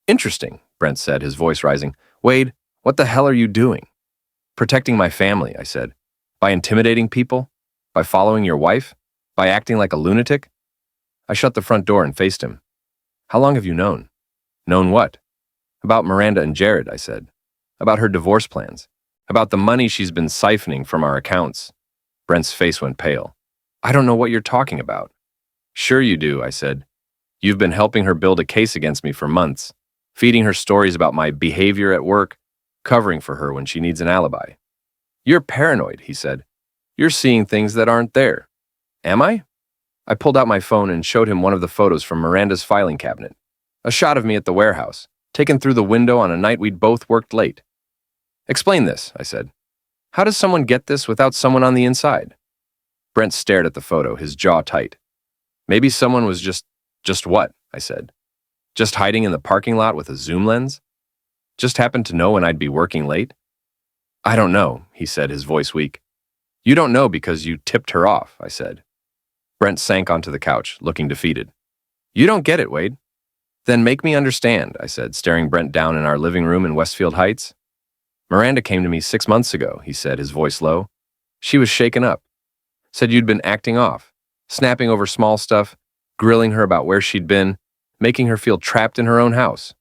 "Interesting," Brent said, his voice rising. "Wade, what the hell are you doing?" "Protecting my family," I said. "By intimidating people? By following your wife? By acting like a lunatic?" I shut the front door and faced him. "How long have you known?" "Known what?" "About Miranda and Jared," I said. "About her divorce plans. About the money she's been siphoning from our accounts." Brent's face went pale. "I don't know what you're talking about." "Sure you do," I said. "You've been helping her build a case against me for months, feeding her stories about my behavior at work, covering for her when she needs an alibi." "You're paranoid," he said. "You're seeing things that aren't there." "Am I?" I pulled out my phone and showed him one of the photos from Miranda's filing cabinet. A shot of me at the warehouse, taken through the window on a night we'd both worked late. "Explain this," I said. "How does someone get this without someone on the inside?" Brent stared at the photo, his jaw tight. "Maybe someone was just what?" I said. "Just hiding in the parking lot with a zoom lens? Just happened to know when I'd be working late?" "I don't know," he said, his voice weak. "You don't know because you tipped her off," I said. Brent sank onto the couch, looking defeated. "You don't get it, Wade." "Then make me understand," I said, staring Brent down in our living room in Westfield Heights. "Miranda came to me 6 months ago," he said, his voice low. "She was shaken up. Said you'd been acting off, snapping over small stuff, grilling her about where she'd been, making her feel trapped in her own house."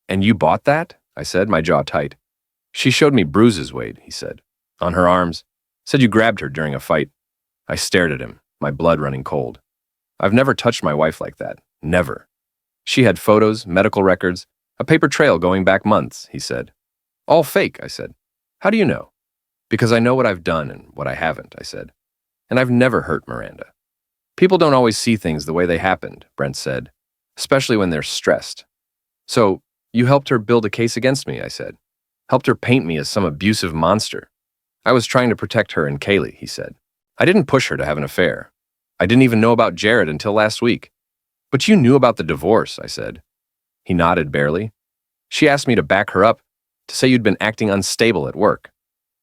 "And you bought that?" I said, my jaw tight. "She showed me bruises, Wade," he said, "on her arms. Said you grabbed her during a fight." I stared at him, my blood running cold. "I've never touched my wife like that. Never." "She had photos, medical records, a paper trail going back months," he said. "All fake," I said. "How do you know?" "Because I know what I've done and what I haven't," I said. "And I've never hurt Miranda." "People don't always see things the way they happened," Brent said, "especially when they're stressed." "So, you helped her build a case against me," I said. "Helped her paint me as some abusive monster." "I was trying to protect her and Kaylee," he said. "I didn't push her to have an affair. I didn't even know about Jared until last week." "But you knew about the divorce," I said. He nodded barely. "She asked me to back her up, to say you'd been acting unstable at work."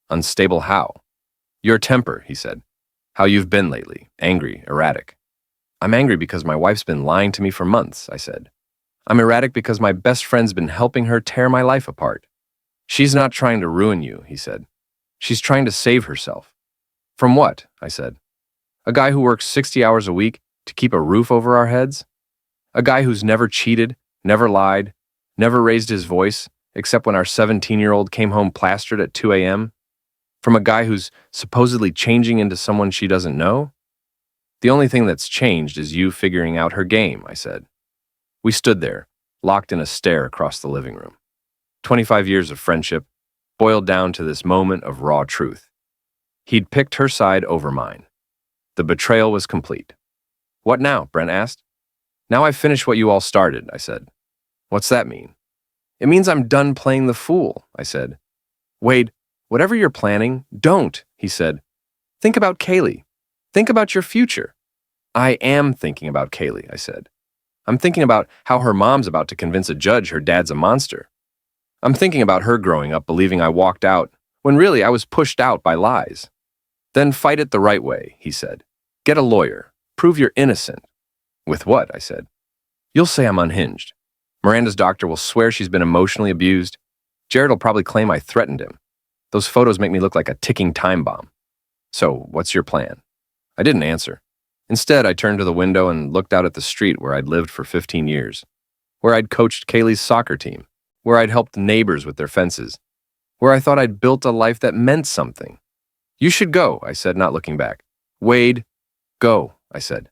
"Unstable how?" "Your temper," he said. "How you've been lately, angry, erratic." "I'm angry because my wife's been lying to me for months," I said. "I'm erratic because my best friend's been helping her tear my life apart." "She's not trying to ruin you," he said. "She's trying to save herself." "From what?" I said. "A guy who works 60 hours a week to keep a roof over our heads? A guy who's never cheated, never lied, never raised his voice, except when our 17-year-old came home plastered at 2 a.m.? From a guy who's supposedly changing into someone she doesn't know? The only thing that's changed is you figuring out her game," I said. We stood there, locked in a stare across the living room. 25 years of friendship, boiled down to this moment of raw truth. He'd picked her side over mine. The betrayal was complete. "What now?" Brent asked. "Now I've finished what you all started," I said. "What's that mean?" "It means I'm done playing the fool," I said. "Wade, whatever you're planning, don't," he said. "Think about Kaylee. Think about your future." "I am thinking about Kaylee," I said. "I'm thinking about how her mom's about to convince a judge her dad's a monster. I'm thinking about her growing up believing I walked out, when really I was pushed out by lies." "Then fight it the right way," he said. "Get a lawyer. Prove you're innocent." "With what?" I said. "You'll say I'm unhinged. Miranda's doctor will swear she's been emotionally abused. Jared will probably claim I threatened him. Those photos make me look like a ticking time bomb. So, what's your plan?" I didn't answer. Instead, I turned to the window and looked out at the street where I'd lived for 15 years, where I'd coached Kaylee's soccer team, where I'd helped neighbors with their fences, where I thought I'd built a life that meant something. "You should go," I said, not looking back. "Wade, go," I said.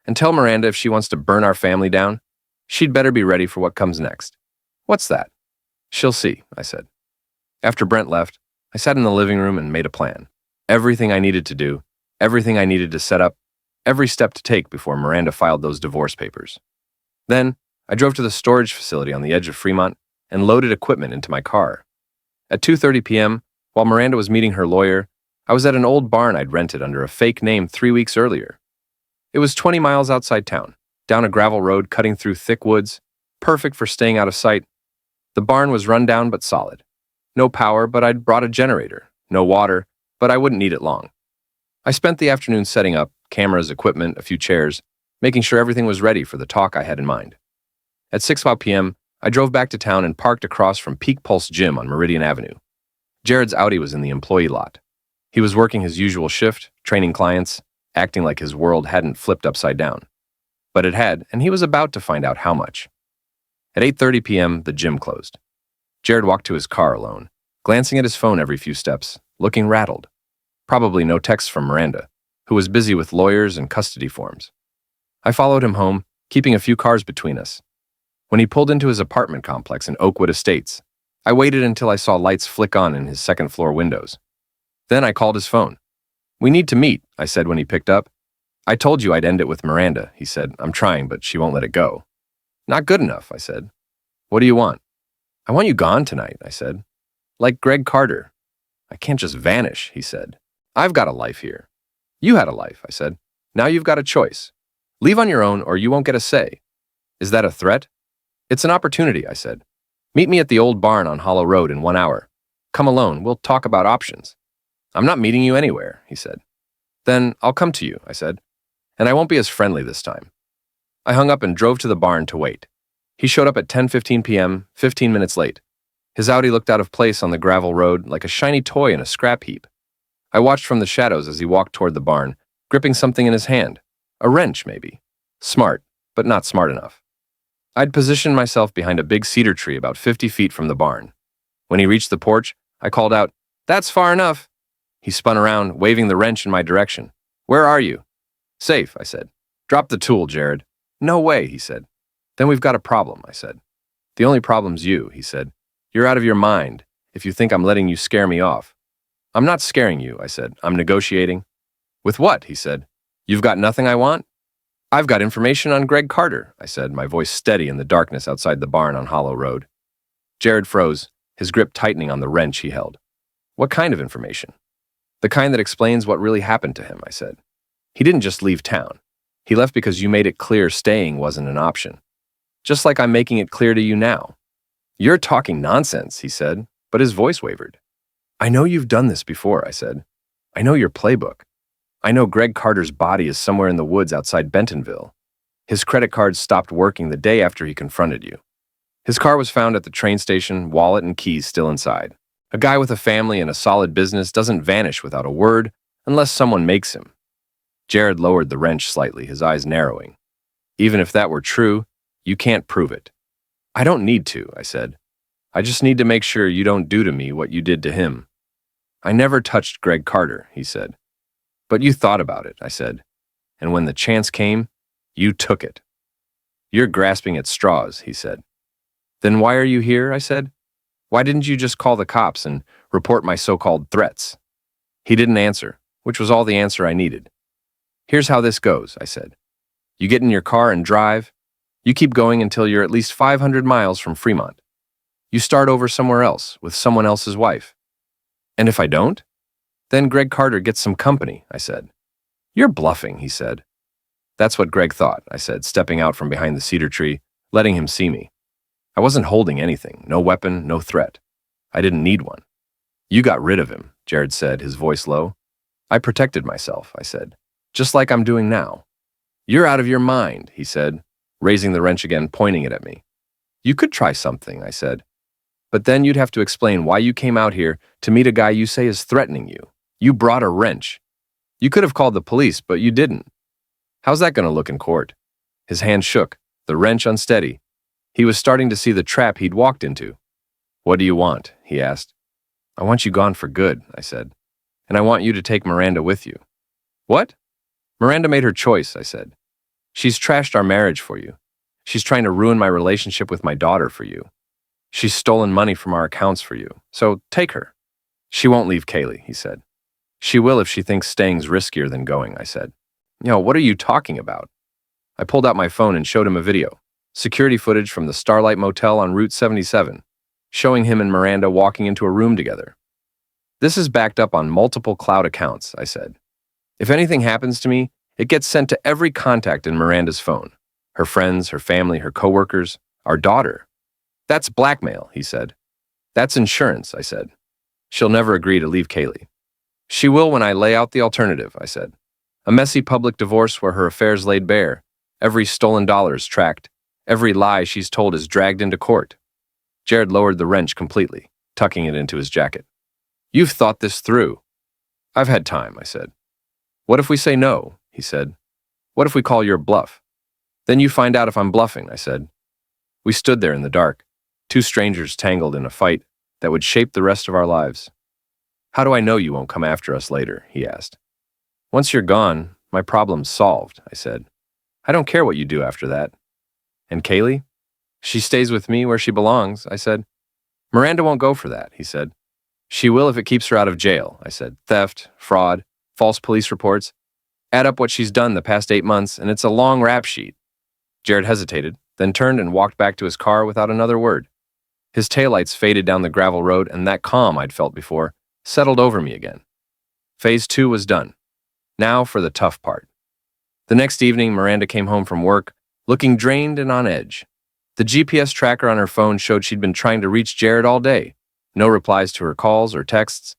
"And tell Miranda if she wants to burn our family down, she'd better be ready for what comes next." "What's that?" She'll see, I said. After Brent left, I sat in the living room and made a plan. Everything I needed to do, everything I needed to set up, every step to take before Miranda filed those divorce papers. Then, I drove to the storage facility on the edge of Fremont and loaded equipment into my car. At 2:30 p.m., while Miranda was meeting her lawyer, I was at an old barn I'd rented under a fake name 3 weeks earlier. It was 20 miles outside town, down a gravel road cutting through thick woods, perfect for staying out of sight. The barn was run down but solid. No power, but I'd brought a generator. No water, but I wouldn't need it long. I spent the afternoon setting up cameras, equipment, a few chairs, making sure everything was ready for the talk I had in mind. At 6 p.m., I drove back to town and parked across from Peak Pulse Gym on Meridian Avenue. Jared's Audi was in the employee lot. He was working his usual shift, training clients, acting like his world hadn't flipped upside down. But it had, and he was about to find out how much. At 8:30 p.m., the gym closed. Jared walked to his car alone, glancing at his phone every few steps, looking rattled. Probably no texts from Miranda, who was busy with lawyers and custody forms. I followed him home, keeping a few cars between us. When he pulled into his apartment complex in Oakwood Estates, I waited until I saw lights flick on in his second-floor windows. Then I called his phone. "We need to meet," I said when he picked up. "I told you I'd end it with Miranda," he said. "I'm trying, but she won't let it go." "Not good enough," I said. "What do you want?" "I want you gone tonight," I said. "Like Greg Carter." "I can't just vanish," he said. "I've got a life here." "You had a life," I said. "Now you've got a choice. Leave on your own or you won't get a say." "Is that a threat?" "It's an opportunity," I said. "Meet me at the old barn on Hollow Road in 1 hour. Come alone, we'll talk about options." "I'm not meeting you anywhere," he said. "Then I'll come to you," I said. "And I won't be as friendly this time." I hung up and drove to the barn to wait. He showed up at 10:15 p.m., 15 minutes late. His Audi looked out of place on the gravel road like a shiny toy in a scrap heap. I watched from the shadows as he walked toward the barn, gripping something in his hand. A wrench, maybe. Smart, but not smart enough. I'd positioned myself behind a big cedar tree about 50 feet from the barn. When he reached the porch, I called out, "That's far enough." He spun around, waving the wrench in my direction. "Where are you?" "Safe," I said. "Drop the tool, Jared." "No way," he said. "Then we've got a problem," I said. "The only problem's you," he said. "You're out of your mind if you think I'm letting you scare me off." "I'm not scaring you," I said. "I'm negotiating." "With what?" he said. "You've got nothing I want?" "I've got information on Greg Carter," I said, my voice steady in the darkness outside the barn on Hollow Road. Jared froze, his grip tightening on the wrench he held. "What kind of information?" "The kind that explains what really happened to him," I said. "He didn't just leave town. He left because you made it clear staying wasn't an option. Just like I'm making it clear to you now." "You're talking nonsense," he said, but his voice wavered. "I know you've done this before," I said. "I know your playbook. I know Greg Carter's body is somewhere in the woods outside Bentonville. His credit card stopped working the day after he confronted you. His car was found at the train station, wallet and keys still inside. A guy with a family and a solid business doesn't vanish without a word unless someone makes him." Jared lowered the wrench slightly, his eyes narrowing. "Even if that were true, you can't prove it." "I don't need to," I said. "I just need to make sure you don't do to me what you did to him." "I never touched Greg Carter," he said. "But you thought about it," I said. "And when the chance came, you took it." "You're grasping at straws," he said. "Then why are you here?" I said. "Why didn't you just call the cops and report my so-called threats?" He didn't answer, which was all the answer I needed. "Here's how this goes," I said. "You get in your car and drive. You keep going until you're at least 500 miles from Fremont. You start over somewhere else with someone else's wife." "And if I don't?" "Then Greg Carter gets some company," I said. "You're bluffing," he said. "That's what Greg thought," I said, stepping out from behind the cedar tree, letting him see me. I wasn't holding anything, no weapon, no threat. I didn't need one. "You got rid of him," Jared said, his voice low. "I protected myself," I said, "just like I'm doing now." "You're out of your mind," he said, raising the wrench again, pointing it at me. "You could try something," I said. "But then you'd have to explain why you came out here to meet a guy you say is threatening you. You brought a wrench. You could have called the police, but you didn't. How's that going to look in court?" His hand shook, the wrench unsteady. He was starting to see the trap he'd walked into. "What do you want?" he asked. "I want you gone for good," I said. "And I want you to take Miranda with you." "What?" "Miranda made her choice," I said. "She's trashed our marriage for you. She's trying to ruin my relationship with my daughter for you. She's stolen money from our accounts for you, so take her. She won't leave Kaylee, he said. She will if she thinks staying's riskier than going, I said. What are you talking about? I pulled out my phone and showed him a video. Security footage from the Starlight Motel on Route 77, showing him and Miranda walking into a room together. This is backed up on multiple cloud accounts, I said. If anything happens to me, it gets sent to every contact in Miranda's phone. Her friends, her family, her coworkers, our daughter. That's blackmail, he said. That's insurance, I said. She'll never agree to leave Kaylee. She will when I lay out the alternative, I said. A messy public divorce where her affairs laid bare. Every stolen dollar is tracked. Every lie she's told is dragged into court. Jared lowered the wrench completely, tucking it into his jacket. You've thought this through. I've had time, I said. What if we say no, he said. What if we call your bluff? Then you find out if I'm bluffing, I said. We stood there in the dark, two strangers tangled in a fight that would shape the rest of our lives. How do I know you won't come after us later, he asked. Once you're gone, my problem's solved, I said. I don't care what you do after that. And Kaylee? She stays with me where she belongs, I said. Miranda won't go for that, he said. She will if it keeps her out of jail, I said. Theft, fraud, false police reports. Add up what she's done the past 8 months, and it's a long rap sheet. Jared hesitated, then turned and walked back to his car without another word. His taillights faded down the gravel road, and that calm I'd felt before settled over me again. Phase 2 was done. Now for the tough part. The next evening, Miranda came home from work, looking drained and on edge. The GPS tracker on her phone showed she'd been trying to reach Jared all day. No replies to her calls or texts.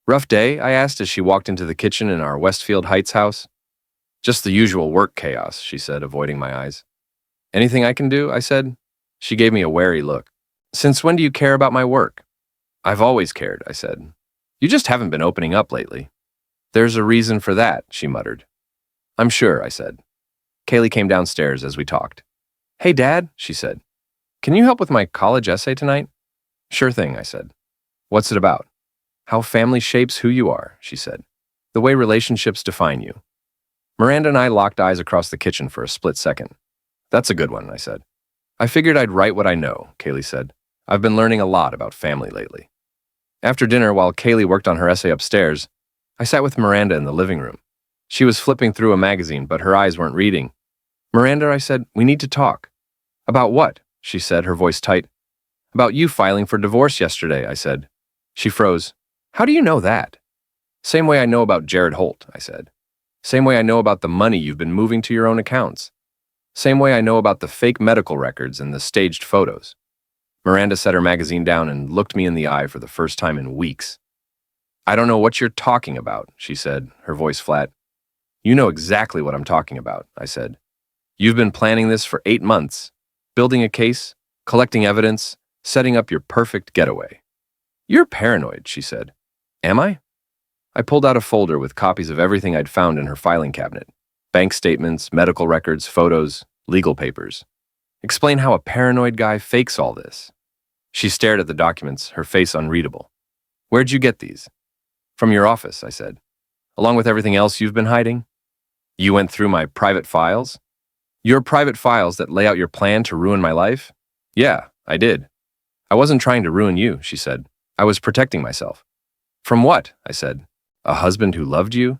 Rough day, I asked as she walked into the kitchen in our Westfield Heights house. Just the usual work chaos, she said, avoiding my eyes. Anything I can do, I said. She gave me a wary look. Since when do you care about my work? I've always cared, I said. You just haven't been opening up lately. There's a reason for that, she muttered. I'm sure, I said. Kaylee came downstairs as we talked. Hey, Dad, she said. Can you help with my college essay tonight? Sure thing, I said. What's it about? How family shapes who you are, she said. The way relationships define you. Miranda and I locked eyes across the kitchen for a split second. That's a good one, I said. I figured I'd write what I know, Kaylee said. I've been learning a lot about family lately. After dinner, while Kaylee worked on her essay upstairs, I sat with Miranda in the living room. She was flipping through a magazine, but her eyes weren't reading. Miranda, I said, we need to talk. About what? She said, her voice tight. About you filing for divorce yesterday, I said. She froze. How do you know that? Same way I know about Jared Holt, I said. Same way I know about the money you've been moving to your own accounts. Same way I know about the fake medical records and the staged photos. Miranda set her magazine down and looked me in the eye for the first time in weeks. I don't know what you're talking about, she said, her voice flat. You know exactly what I'm talking about, I said. You've been planning this for 8 months, building a case, collecting evidence, setting up your perfect getaway. You're paranoid, she said. Am I? I pulled out a folder with copies of everything I'd found in her filing cabinet. Bank statements, medical records, photos, legal papers. Explain how a paranoid guy fakes all this. She stared at the documents, her face unreadable. Where'd you get these? From your office, I said. Along with everything else you've been hiding? You went through my private files? Your private files that lay out your plan to ruin my life? Yeah, I did. I wasn't trying to ruin you, she said. I was protecting myself. From what? I said. A husband who loved you?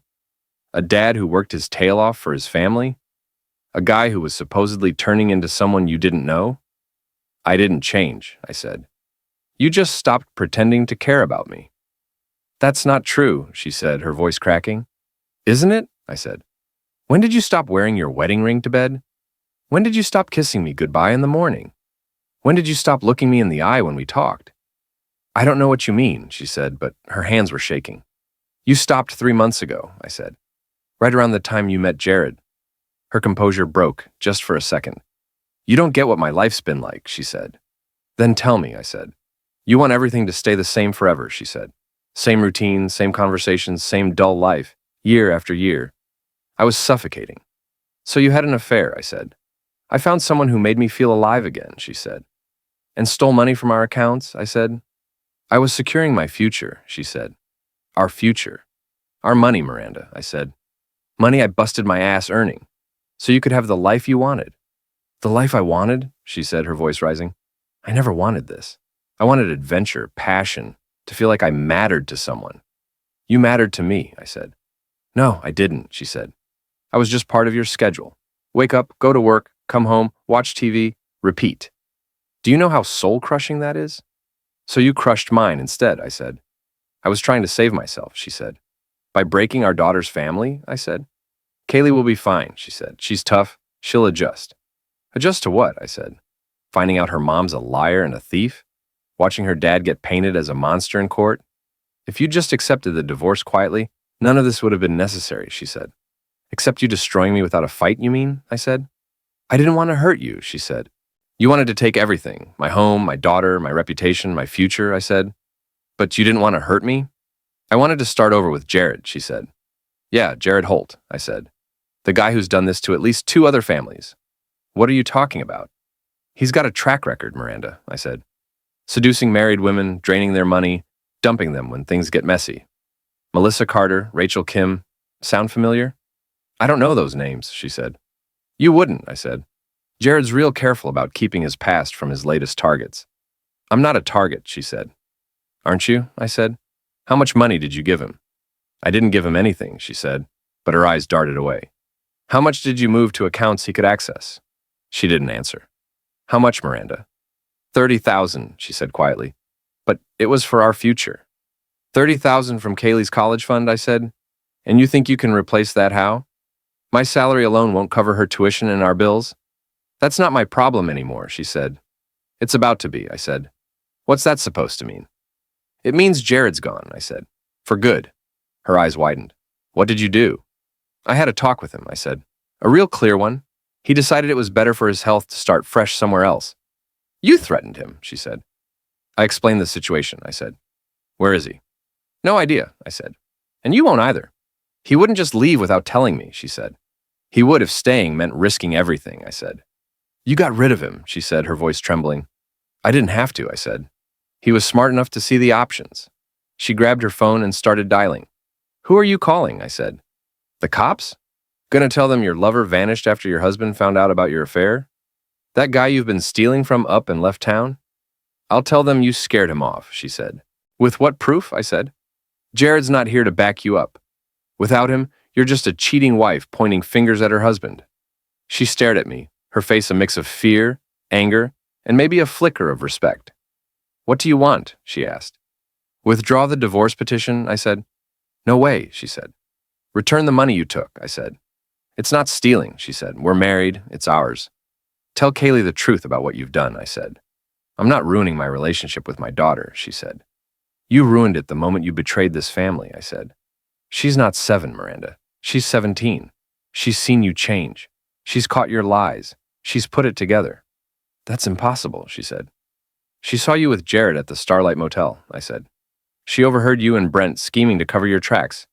A dad who worked his tail off for his family? A guy who was supposedly turning into someone you didn't know? I didn't change, I said. You just stopped pretending to care about me. That's not true, she said, her voice cracking. Isn't it? I said. When did you stop wearing your wedding ring to bed? When did you stop kissing me goodbye in the morning? When did you stop looking me in the eye when we talked? I don't know what you mean, she said, but her hands were shaking. You stopped 3 months ago, I said. Right around the time you met Jared. Her composure broke, just for a second. You don't get what my life's been like, she said. Then tell me, I said. You want everything to stay the same forever, she said. Same routine, same conversations, same dull life, year after year. I was suffocating. So you had an affair, I said. I found someone who made me feel alive again, she said. And stole money from our accounts, I said. I was securing my future, she said. Our future. Our money, Miranda, I said. Money I busted my ass earning. So you could have the life you wanted. The life I wanted, she said, her voice rising. I never wanted this. I wanted adventure, passion, to feel like I mattered to someone. You mattered to me, I said. No, I didn't, she said. I was just part of your schedule. Wake up, go to work, come home, watch TV, repeat. Do you know how soul-crushing that is? So you crushed mine instead, I said. I was trying to save myself, she said. By breaking our daughter's family, I said. Kaylee will be fine, she said. She's tough. She'll adjust. Adjust to what? I said. Finding out her mom's a liar and a thief? Watching her dad get painted as a monster in court? If you just accepted the divorce quietly, none of this would have been necessary, she said. Except you destroying me without a fight, you mean? I said. I didn't want to hurt you, she said. You wanted to take everything, my home, my daughter, my reputation, my future, I said. But you didn't want to hurt me? I wanted to start over with Jared, she said. Yeah, Jared Holt, I said. The guy who's done this to at least 2 other families. What are you talking about? He's got a track record, Miranda, I said. Seducing married women, draining their money, dumping them when things get messy. Melissa Carter, Rachel Kim, sound familiar? I don't know those names, she said. You wouldn't, I said. Jared's real careful about keeping his past from his latest targets. I'm not a target, she said. Aren't you? I said. How much money did you give him? I didn't give him anything, she said, but her eyes darted away. How much did you move to accounts he could access? She didn't answer. How much, Miranda? 30,000, she said quietly. But it was for our future. 30,000 from Kaylee's college fund, I said. And you think you can replace that how? My salary alone won't cover her tuition and our bills. That's not my problem anymore, she said. It's about to be, I said. What's that supposed to mean? It means Jared's gone, I said. For good. Her eyes widened. What did you do? I had a talk with him, I said. A real clear one. He decided it was better for his health to start fresh somewhere else. You threatened him, she said. I explained the situation, I said. Where is he? No idea, I said. And you won't either. He wouldn't just leave without telling me, she said. He would if staying meant risking everything, I said. You got rid of him, she said, her voice trembling. I didn't have to, I said. He was smart enough to see the options. She grabbed her phone and started dialing. Who are you calling? I said. The cops? Gonna tell them your lover vanished after your husband found out about your affair? That guy you've been stealing from up and left town? I'll tell them you scared him off, she said. With what proof? I said. Jared's not here to back you up. Without him, you're just a cheating wife pointing fingers at her husband. She stared at me, her face a mix of fear, anger, and maybe a flicker of respect. What do you want? She asked. Withdraw the divorce petition, I said. No way, she said. Return the money you took, I said. It's not stealing, she said. We're married, it's ours. Tell Kaylee the truth about what you've done, I said. I'm not ruining my relationship with my daughter, she said. You ruined it the moment you betrayed this family, I said. She's not 7, Miranda. She's 17. She's seen you change. She's caught your lies. She's put it together. That's impossible, she said. She saw you with Jared at the Starlight Motel, I said. She overheard you and Brent scheming to cover your tracks.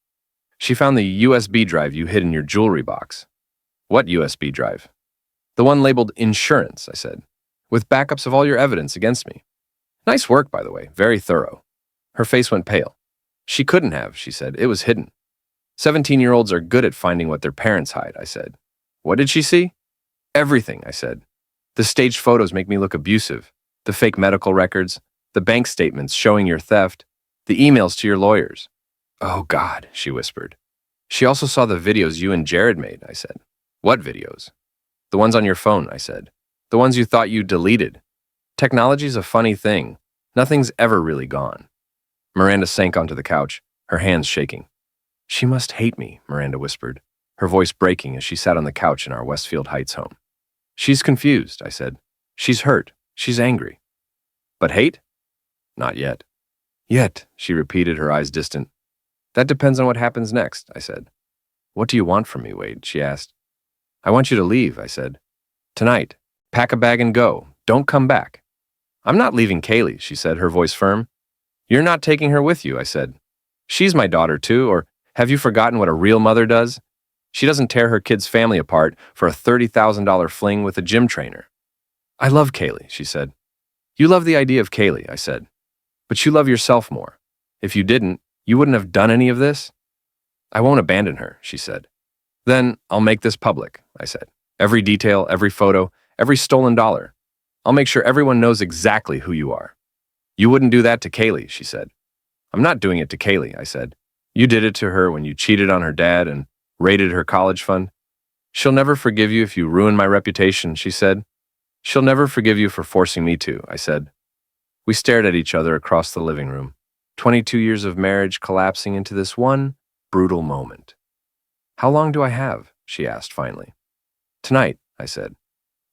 She found the USB drive you hid in your jewelry box. What USB drive? The one labeled insurance, I said, with backups of all your evidence against me. Nice work, by the way, very thorough. Her face went pale. She couldn't have, she said. It was hidden. 17-year-olds are good at finding what their parents hide, I said. What did she see? Everything, I said. The staged photos make me look abusive. The fake medical records, the bank statements showing your theft, the emails to your lawyers. Oh, God, she whispered. She also saw the videos you and Jared made, I said. What videos? The ones on your phone, I said. The ones you thought you deleted. Technology's a funny thing. Nothing's ever really gone. Miranda sank onto the couch, her hands shaking. She must hate me, Miranda whispered, her voice breaking as she sat on the couch in our Westfield Heights home. She's confused, I said. She's hurt. She's angry. But hate? Not yet. Yet, she repeated, her eyes distant. That depends on what happens next, I said. What do you want from me, Wade? She asked. I want you to leave, I said. Tonight. Pack a bag and go. Don't come back. I'm not leaving Kaylee, she said, her voice firm. You're not taking her with you, I said. She's my daughter, too, or have you forgotten what a real mother does? She doesn't tear her kid's family apart for a $30,000 fling with a gym trainer. I love Kaylee, she said. You love the idea of Kaylee, I said. But you love yourself more. If you didn't, you wouldn't have done any of this. I won't abandon her, she said. Then I'll make this public, I said. Every detail, every photo, every stolen dollar. I'll make sure everyone knows exactly who you are. You wouldn't do that to Kaylee, she said. I'm not doing it to Kaylee, I said. You did it to her when you cheated on her dad and raided her college fund. She'll never forgive you if you ruin my reputation, she said. She'll never forgive you for forcing me to, I said. We stared at each other across the living room, 22 years of marriage collapsing into this one brutal moment. How long do I have? She asked finally. Tonight, I said.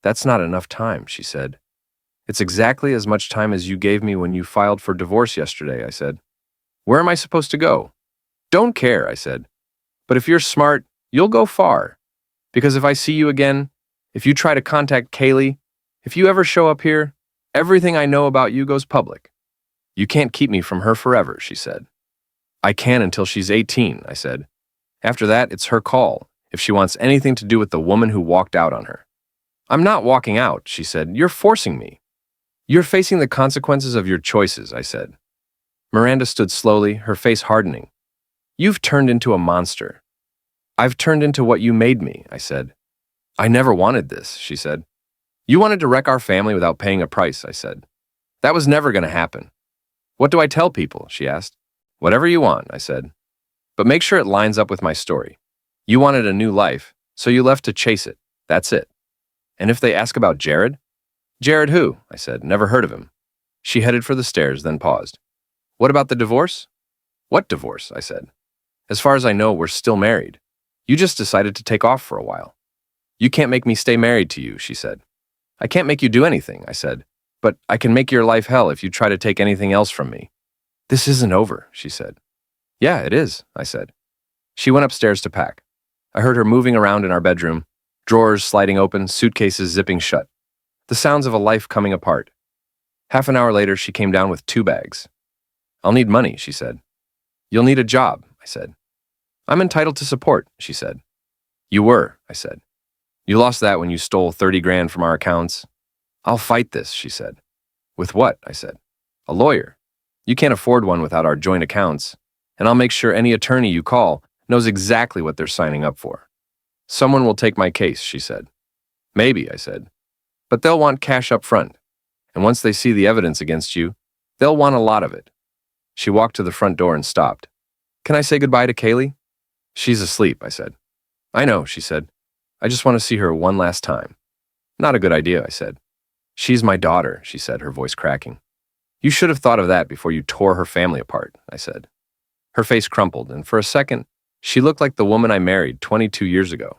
That's not enough time, she said. It's exactly as much time as you gave me when you filed for divorce yesterday, I said. Where am I supposed to go? Don't care, I said. But if you're smart, you'll go far. Because if I see you again, if you try to contact Kaylee, if you ever show up here, everything I know about you goes public. You can't keep me from her forever, she said. I can until she's 18, I said. After that, it's her call, if she wants anything to do with the woman who walked out on her. I'm not walking out, she said. You're forcing me. You're facing the consequences of your choices, I said. Miranda stood slowly, her face hardening. You've turned into a monster. I've turned into what you made me, I said. I never wanted this, she said. You wanted to wreck our family without paying a price, I said. That was never going to happen. What do I tell people, she asked. Whatever you want, I said. But make sure it lines up with my story. You wanted a new life, so you left to chase it. That's it. And if they ask about Jared? Jared who? I said. Never heard of him. She headed for the stairs, then paused. What about the divorce? What divorce? I said. As far as I know, we're still married. You just decided to take off for a while. You can't make me stay married to you, she said. I can't make you do anything, I said. But I can make your life hell if you try to take anything else from me. This isn't over, she said. Yeah, it is, I said. She went upstairs to pack. I heard her moving around in our bedroom, drawers sliding open, suitcases zipping shut. The sounds of a life coming apart. Half an hour later, she came down with 2 bags. I'll need money, she said. You'll need a job, I said. I'm entitled to support, she said. You were, I said. You lost that when you stole 30 grand from our accounts. I'll fight this, she said. With what? I said. A lawyer. You can't afford one without our joint accounts, and I'll make sure any attorney you call knows exactly what they're signing up for. Someone will take my case, she said. Maybe, I said. But they'll want cash up front, and once they see the evidence against you, they'll want a lot of it. She walked to the front door and stopped. Can I say goodbye to Kaylee? She's asleep, I said. I know, she said. I just want to see her one last time. Not a good idea, I said. She's my daughter, she said, her voice cracking. You should have thought of that before you tore her family apart, I said. Her face crumpled, and for a second, she looked like the woman I married 22 years ago.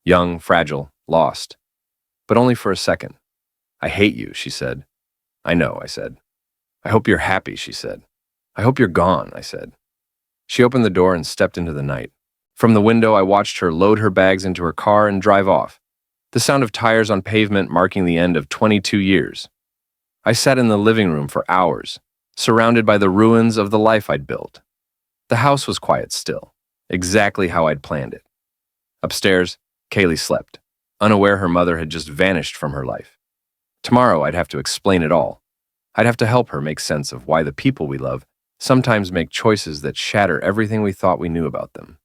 Young, fragile, lost. But only for a second. I hate you, she said. I know, I said. I hope you're happy, she said. I hope you're gone, I said. She opened the door and stepped into the night. From the window, I watched her load her bags into her car and drive off, the sound of tires on pavement marking the end of 22 years. I sat in the living room for hours, surrounded by the ruins of the life I'd built. The house was quiet still, exactly how I'd planned it. Upstairs, Kaylee slept, unaware her mother had just vanished from her life. Tomorrow, I'd have to explain it all. I'd have to help her make sense of why the people we love sometimes make choices that shatter everything we thought we knew about them.